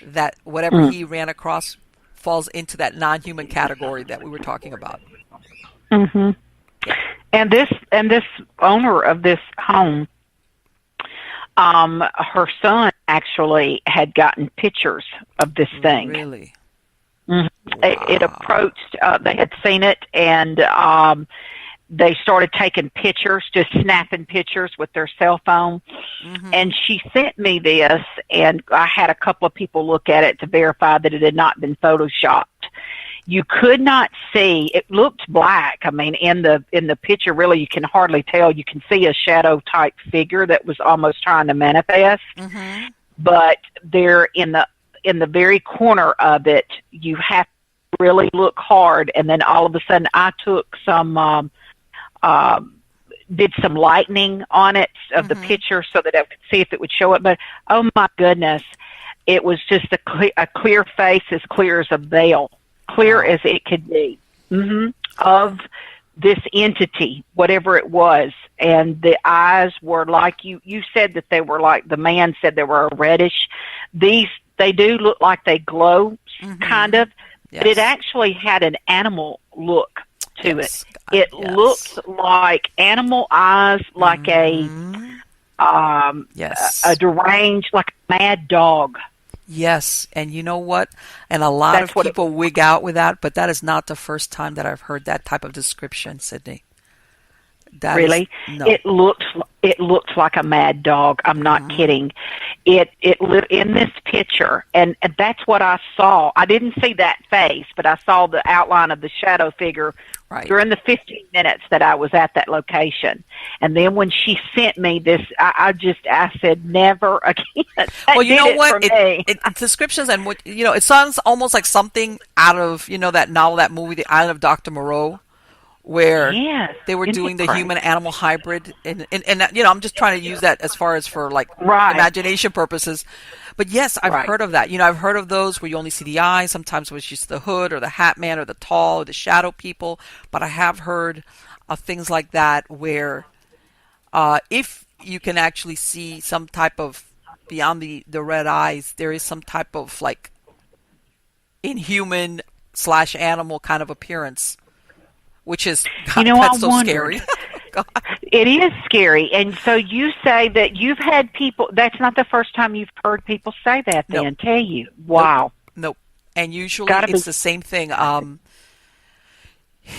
[SPEAKER 1] that whatever he ran across falls into that non-human category that we were talking about.
[SPEAKER 2] And this owner of this home, her son actually had gotten pictures of this thing.
[SPEAKER 1] Really?
[SPEAKER 2] Wow. It approached, they had seen it, and they started taking pictures, just snapping pictures with their cell phone. And she sent me this, and I had a couple of people look at it to verify that it had not been photoshopped. You could not see, it looked black. I mean, in the picture, really, you can hardly tell. You can see a shadow type figure that was almost trying to manifest. But there in the very corner of it, you have to really look hard. And then all of a sudden, I took some, did some lightning on it of the picture so that I could see if it would show it. But oh my goodness, it was just a clear face, as clear as a veil. Clear as it could be, of this entity, whatever it was. And the eyes were like, you said that they were like, the man said they were reddish. They do look like they glow, kind of, but it actually had an animal look to it. It looked like animal eyes, like a deranged, like a mad dog.
[SPEAKER 1] Yes, and you know what? And a lot of people wig out with that, but that is not the first time that I've heard that type of description, Sydney.
[SPEAKER 2] Really? No. It looked like a mad dog. I'm not kidding. It lived in this picture, and that's what I saw. I didn't see that face, but I saw the outline of the shadow figure
[SPEAKER 1] Right.
[SPEAKER 2] during the 15 minutes that I was at that location. And then when she sent me this, I said, never again. That
[SPEAKER 1] Well, you
[SPEAKER 2] did
[SPEAKER 1] know
[SPEAKER 2] it
[SPEAKER 1] what?
[SPEAKER 2] for me.
[SPEAKER 1] Descriptions and what, it sounds almost like something out of, that novel, that movie, The Island of Dr. Moreau, where
[SPEAKER 2] Yes.
[SPEAKER 1] they were
[SPEAKER 2] Isn't
[SPEAKER 1] doing
[SPEAKER 2] it
[SPEAKER 1] the
[SPEAKER 2] great?
[SPEAKER 1] human animal hybrid. And I'm just trying to use that as far as for like
[SPEAKER 2] Right.
[SPEAKER 1] imagination purposes. But yes, I've
[SPEAKER 2] Right.
[SPEAKER 1] heard of that. I've heard of those where you only see the eyes. Sometimes it's just the hood or the hat man or the tall or the shadow people. But I have heard of things like that where if you can actually see some type of, beyond the red eyes, there is some type of like inhuman slash animal kind of appearance, which is,
[SPEAKER 2] You
[SPEAKER 1] God,
[SPEAKER 2] know, I
[SPEAKER 1] that's so
[SPEAKER 2] wondered.
[SPEAKER 1] scary. God.
[SPEAKER 2] It is scary. And so you say that you've had people, that's not the first time you've heard people say that
[SPEAKER 1] Nope.
[SPEAKER 2] then, tell you.
[SPEAKER 1] Nope.
[SPEAKER 2] Wow.
[SPEAKER 1] Nope. And usually
[SPEAKER 2] Gotta be.
[SPEAKER 1] it's the same thing.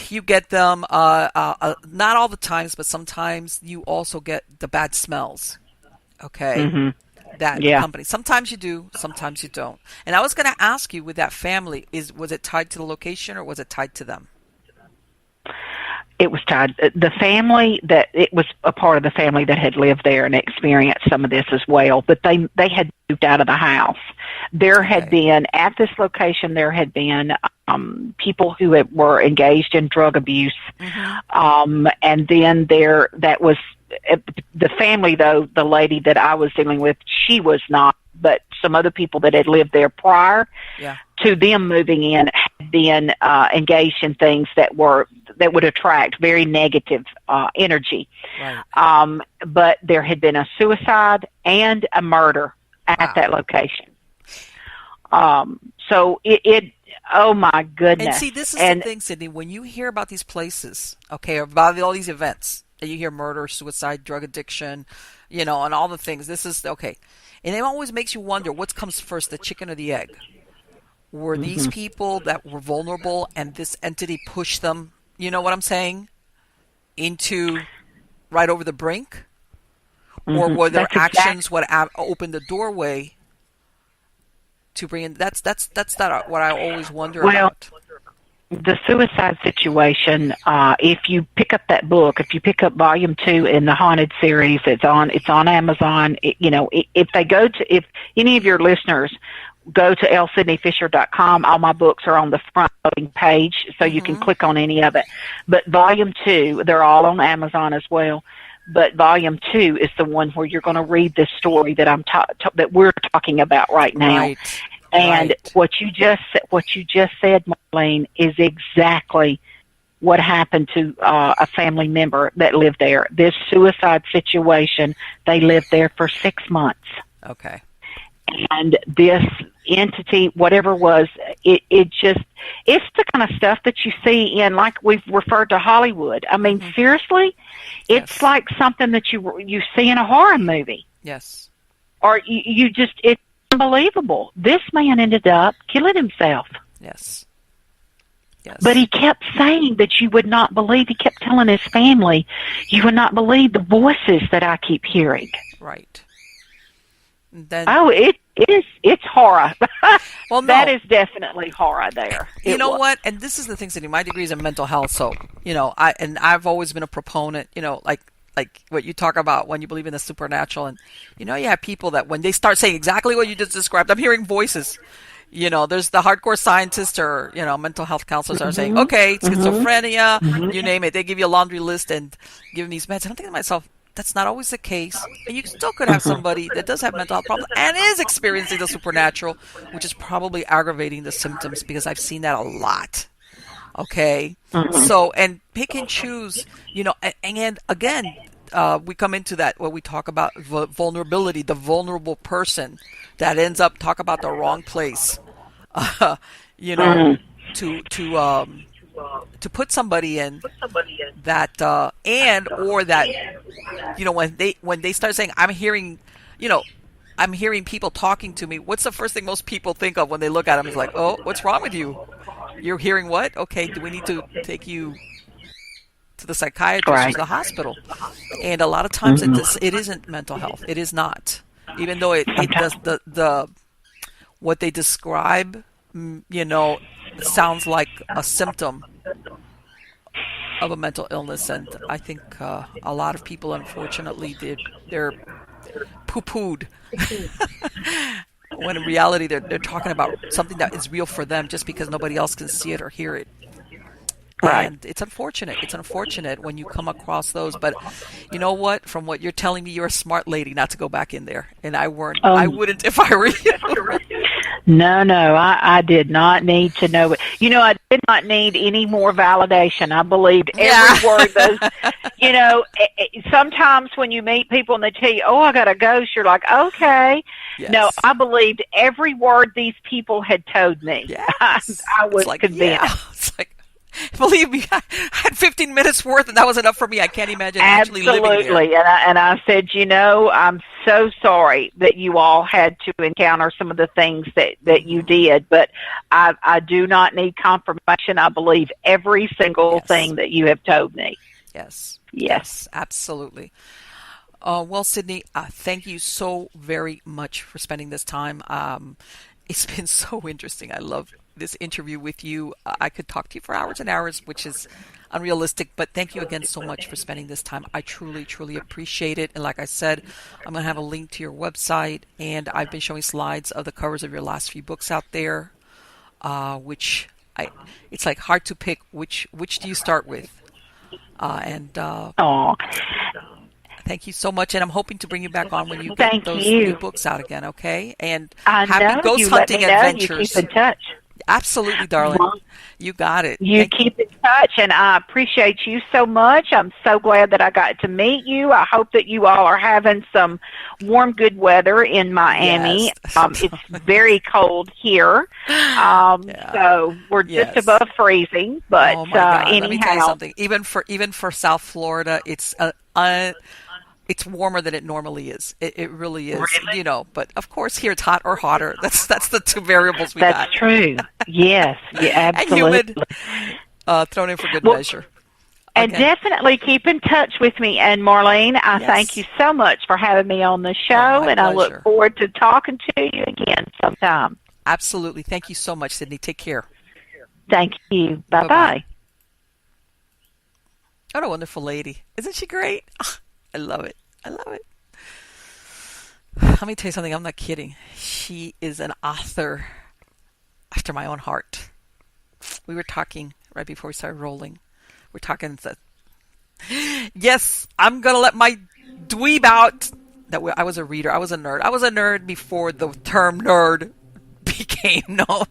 [SPEAKER 1] You get them, not all the times, but sometimes you also get the bad smells. Okay.
[SPEAKER 2] Hmm.
[SPEAKER 1] That
[SPEAKER 2] Yeah.
[SPEAKER 1] company. Sometimes you do, sometimes you don't. And I was going to ask you, with that family, was it tied to the location or was it tied to them?
[SPEAKER 2] It was tied. The family that it was a part of the family that had lived there and experienced some of this as well, but they had moved out of the house. There had
[SPEAKER 1] Okay.
[SPEAKER 2] been at this location. There had been people who were engaged in drug abuse, and then that was the family. Though the lady that I was dealing with, she was not, but some other people that had lived there prior
[SPEAKER 1] Yeah.
[SPEAKER 2] to them moving in had been engaged in things that would attract very negative energy.
[SPEAKER 1] Right.
[SPEAKER 2] But there had been a suicide and a murder at
[SPEAKER 1] Wow.
[SPEAKER 2] that location. So it oh my goodness.
[SPEAKER 1] And see, this is the thing, Sydney, when you hear about these places, okay, about all these events, and you hear murder, suicide, drug addiction, and all the things, this is, okay. And it always makes you wonder, what comes first, the chicken or the egg? Were these people that were vulnerable and this entity pushed them, you know what I'm saying, into right over the brink? Or were their actions what opened the doorway to bring in? That's what I always wonder about.
[SPEAKER 2] The suicide situation, if you pick up that book, if you pick up volume 2 in the Haunted series, it's on Amazon. If any of your listeners go to lsydneyfisher.com, all my books are on the front loading page, so you can click on any of it. But volume 2, they're all on Amazon as well. But volume 2 is the one where you're going to read this story that that we're talking about right now.
[SPEAKER 1] Right.
[SPEAKER 2] And
[SPEAKER 1] Right.
[SPEAKER 2] what you just said, Marlene, is exactly what happened to a family member that lived there. This suicide situation, they lived there for 6 months.
[SPEAKER 1] Okay.
[SPEAKER 2] And this entity, whatever it was, it's the kind of stuff that you see in, like we've referred to Hollywood. I mean, seriously, it's
[SPEAKER 1] Yes.
[SPEAKER 2] like something that you see in a horror movie.
[SPEAKER 1] Yes.
[SPEAKER 2] Or it's unbelievable. This man ended up killing himself.
[SPEAKER 1] Yes. Yes.
[SPEAKER 2] But he kept saying that you would not believe. He kept telling his family, you would not believe the voices that I keep hearing.
[SPEAKER 1] Right. Then,
[SPEAKER 2] Oh, it's horror.
[SPEAKER 1] well, no.
[SPEAKER 2] That is definitely horror there.
[SPEAKER 1] You know what? And this is the thing, Cindy. My degree is in mental health, so I've always been a proponent. Like what you talk about when you believe in the supernatural, and you have people that when they start saying exactly what you just described, I'm hearing voices. There's the hardcore scientists or mental health counselors that are saying, okay, schizophrenia, you name it. They give you a laundry list and give them these meds. And I'm thinking to myself, that's not always the case. And you still could have somebody that does have mental health problems and is experiencing the supernatural, which is probably aggravating the symptoms, because I've seen that a lot. Okay? So, and pick and choose, and again, we come into that where we talk about vulnerability, the vulnerable person that ends up talk about the wrong place, to put somebody in that, or that, when they start saying, I'm hearing people talking to me. What's the first thing most people think of when they look at them? It's like, oh, what's wrong with you? You're hearing what? Okay, do we need to take you to the psychiatrist or to the hospital? And a lot of times it isn't mental health. It is not. Even though it does the what they describe, sounds like a symptom of a mental illness, and I think a lot of people, unfortunately, they're poo-pooed when in reality they're talking about something that is real for them just because nobody else can see it or hear it.
[SPEAKER 2] Right.
[SPEAKER 1] And it's unfortunate. It's unfortunate when you come across those. But you know what? From what you're telling me, you're a smart lady not to go back in there. And I weren't. I wouldn't if I were you.
[SPEAKER 2] No, I did not need to know it. I did not need any more validation. I believed every word. Sometimes when you meet people and they tell you, "Oh, I got a ghost," you're like, "Okay."
[SPEAKER 1] Yes.
[SPEAKER 2] No, I believed every word these people had told me.
[SPEAKER 1] Yes.
[SPEAKER 2] I was convinced.
[SPEAKER 1] Yeah. It's like, believe me, I had 15 minutes worth, and that was enough for me. I can't imagine actually living there.
[SPEAKER 2] Absolutely. And I said, I'm so sorry that you all had to encounter some of the things that you did, but I do not need confirmation. I believe every single thing that you have told me.
[SPEAKER 1] Yes, absolutely. Well, Sydney, thank you so very much for spending this time. It's been so interesting. I love this interview with you. I could talk to you for hours and hours, which is unrealistic, but thank you again so much for spending this time. I truly, truly appreciate it. And like I said, I'm going to have a link to your website, and I've been showing slides of the covers of your last few books out there, it's like hard to pick which do you start with. Thank you so much, and I'm hoping to bring you back on when you get those new books out again, okay? And happy ghost hunting adventures.
[SPEAKER 2] You keep in touch.
[SPEAKER 1] Absolutely, darling. You got it.
[SPEAKER 2] You keep in touch, and I appreciate you so much. I'm so glad that I got to meet you. I hope that you all are having some warm, good weather in Miami.
[SPEAKER 1] Yes.
[SPEAKER 2] It's very cold here, so we're just above freezing. But
[SPEAKER 1] oh my God.
[SPEAKER 2] anyhow,
[SPEAKER 1] let me tell you something. Even for South Florida, it's warmer than it normally is. It really is.
[SPEAKER 2] Really?
[SPEAKER 1] But of course here it's hot or hotter. That's the two variables we got.
[SPEAKER 2] That's true. Yes, absolutely.
[SPEAKER 1] And humid, thrown in for good measure.
[SPEAKER 2] And definitely keep in touch with me. And Marlene, I thank you so much for having me on the show, and I look forward to talking to you again sometime.
[SPEAKER 1] Absolutely. Thank you so much, Sydney. Take care.
[SPEAKER 2] Thank you. Bye-bye.
[SPEAKER 1] What a wonderful lady. Isn't she great? I love it. Let me tell you something. I'm not kidding. She is an author after my own heart. We were talking right before we started rolling. We're talking. Yes, I'm going to let my dweeb out. I was a reader. I was a nerd. I was a nerd before the term nerd became known.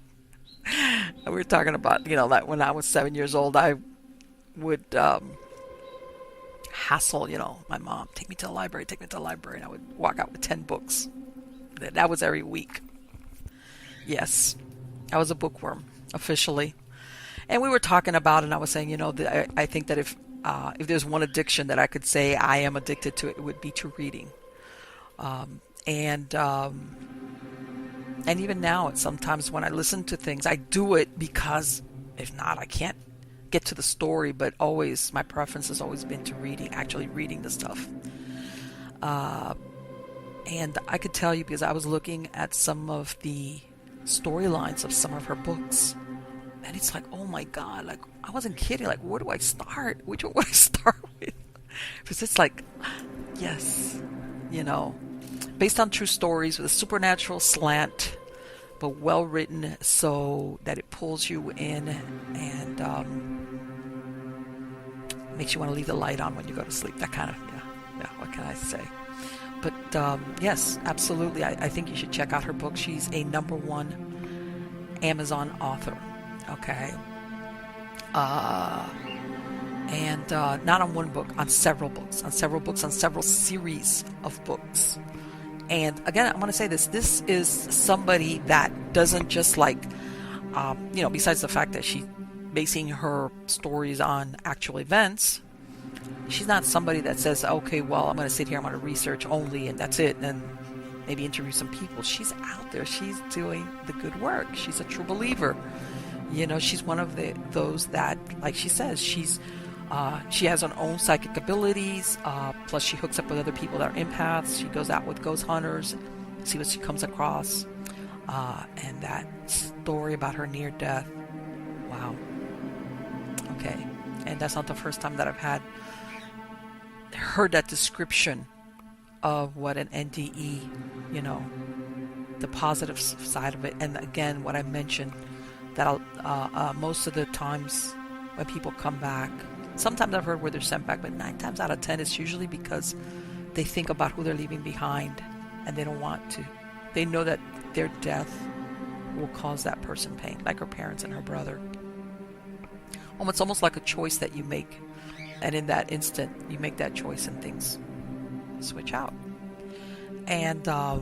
[SPEAKER 1] We were talking about, that when I was 7 years old, I would hassle, my mom, take me to the library, and I would walk out with 10 books. That was every week. Yes, I was a bookworm, officially. And we were talking about it, and I was saying, I think that if there's one addiction that I could say I am addicted to, it would be to reading. And even now, sometimes when I listen to things, I do it because if not, I can't get to the story, but always my preference has always been to actually reading the stuff. And I could tell you, because I was looking at some of the storylines of some of her books, and it's like, oh my God, like I wasn't kidding. Like, where do I start? Which one would I start with? Because it's like, yes, based on true stories with a supernatural slant, but well written so that it pulls you in and makes you want to leave the light on when you go to sleep. That kind of, what can I say? But yes, absolutely. I think you should check out her book. She's a #1 Amazon author. Okay. And not on one book, on several books, on several series of books. And again, I want to say this is somebody that doesn't just besides the fact that she's basing her stories on actual events, she's not somebody that says, okay, well, I'm going to sit here, I'm going to research only, and that's it, and maybe interview some people. She's out there. She's doing the good work. She's a true believer. She's one of those that, like she says, she has her own psychic abilities, plus she hooks up with other people that are empaths. She goes out with ghost hunters, see what she comes across, and that story about her near death, wow. Okay. And that's not the first time that I've heard that description of what an NDE, the positive side of it. And again, what I mentioned, that most of the times when people come back, sometimes I've heard where they're sent back, but 9 times out of 10 it's usually because they think about who they're leaving behind, and they don't want to. They know that their death will cause that person pain, like her parents and her brother. It's almost like a choice that you make, and in that instant you make that choice and things switch out. And I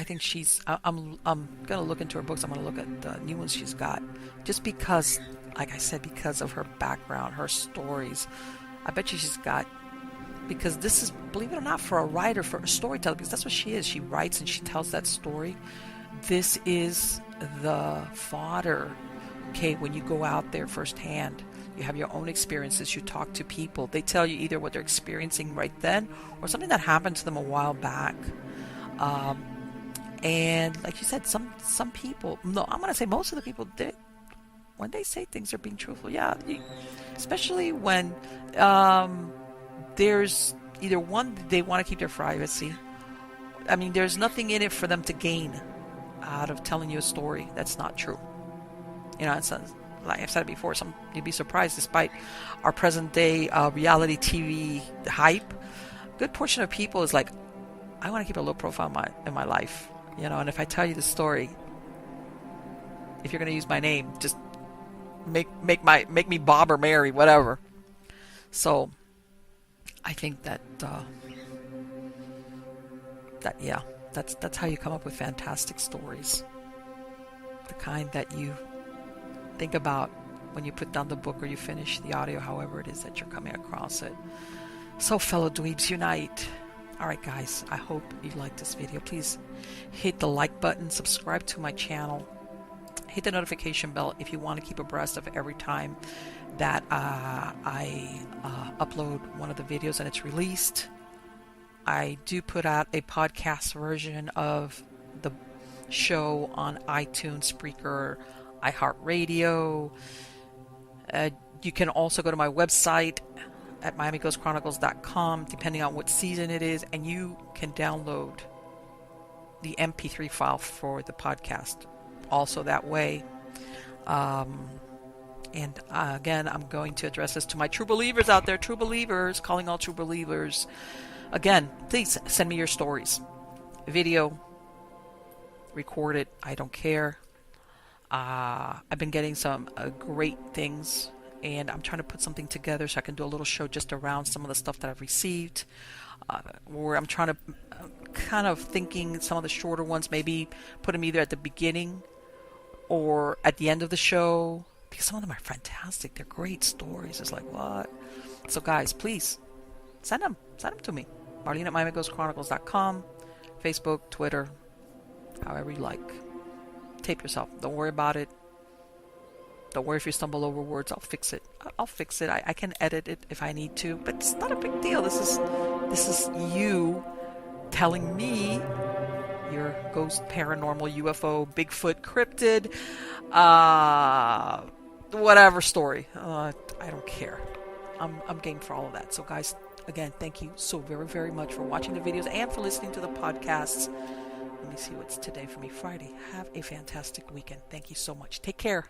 [SPEAKER 1] think I'm gonna look into her books. I'm gonna look at the new ones she's got, just because, like I said, because of her background, her stories. I bet you she's got, because this is, believe it or not, for a writer, for a storyteller, because that's what she is. She writes and she tells that story. This is the fodder. Okay, when you go out there firsthand, you have your own experiences, you talk to people, they tell you either what they're experiencing right then or something that happened to them a while back. And like you said, some people, no, I'm going to say most of the people, when they say things, are being truthful. Yeah, especially when there's either one, they want to keep their privacy. I mean, there's nothing in it for them to gain out of telling you a story that's not true. It's like I've said it before, you'd be surprised, despite our present day reality TV hype, a good portion of people is like, I want to keep a low profile in my life, and if I tell you the story, if you're going to use my name, just make me Bob or Mary, whatever. So I think that's how you come up with fantastic stories, the kind that you think about when you put down the book or you finish the audio, however it is that you're coming across it. So, fellow dweebs, unite. Alright guys, I hope you liked this video. Please hit the like button, subscribe to my channel, hit the notification bell if you want to keep abreast of every time that I upload one of the videos and it's released. I do put out a podcast version of the show on iTunes, Spreaker, iHeartRadio. You can also go to my website at miamighostchronicles.com, depending on what season it is, and you can download the MP3 file for the podcast also that way. And again, I'm going to address this to my true believers out there, true believers, calling all true believers. Again, please send me your stories. Video, record it, I don't care. I've been getting some great things, and I'm trying to put something together so I can do a little show just around some of the stuff that I've received, where I'm trying to kind of thinking some of the shorter ones, maybe put them either at the beginning or at the end of the show, because some of them are fantastic. They're great stories. It's like, what? So guys, please send them to me. Marlene at miamighostchronicles.com, Facebook, Twitter, however you like. Tape yourself. Don't worry about it. Don't worry if you stumble over words. I'll fix it. I can edit it if I need to, but it's not a big deal. This is you telling me your ghost, paranormal, UFO, Bigfoot, cryptid, whatever story. I don't care. I'm game for all of that. So guys, again, thank you so very, very much for watching the videos and for listening to the podcasts. Let me see what's today for me. Friday. Have a fantastic weekend. Thank you so much. Take care.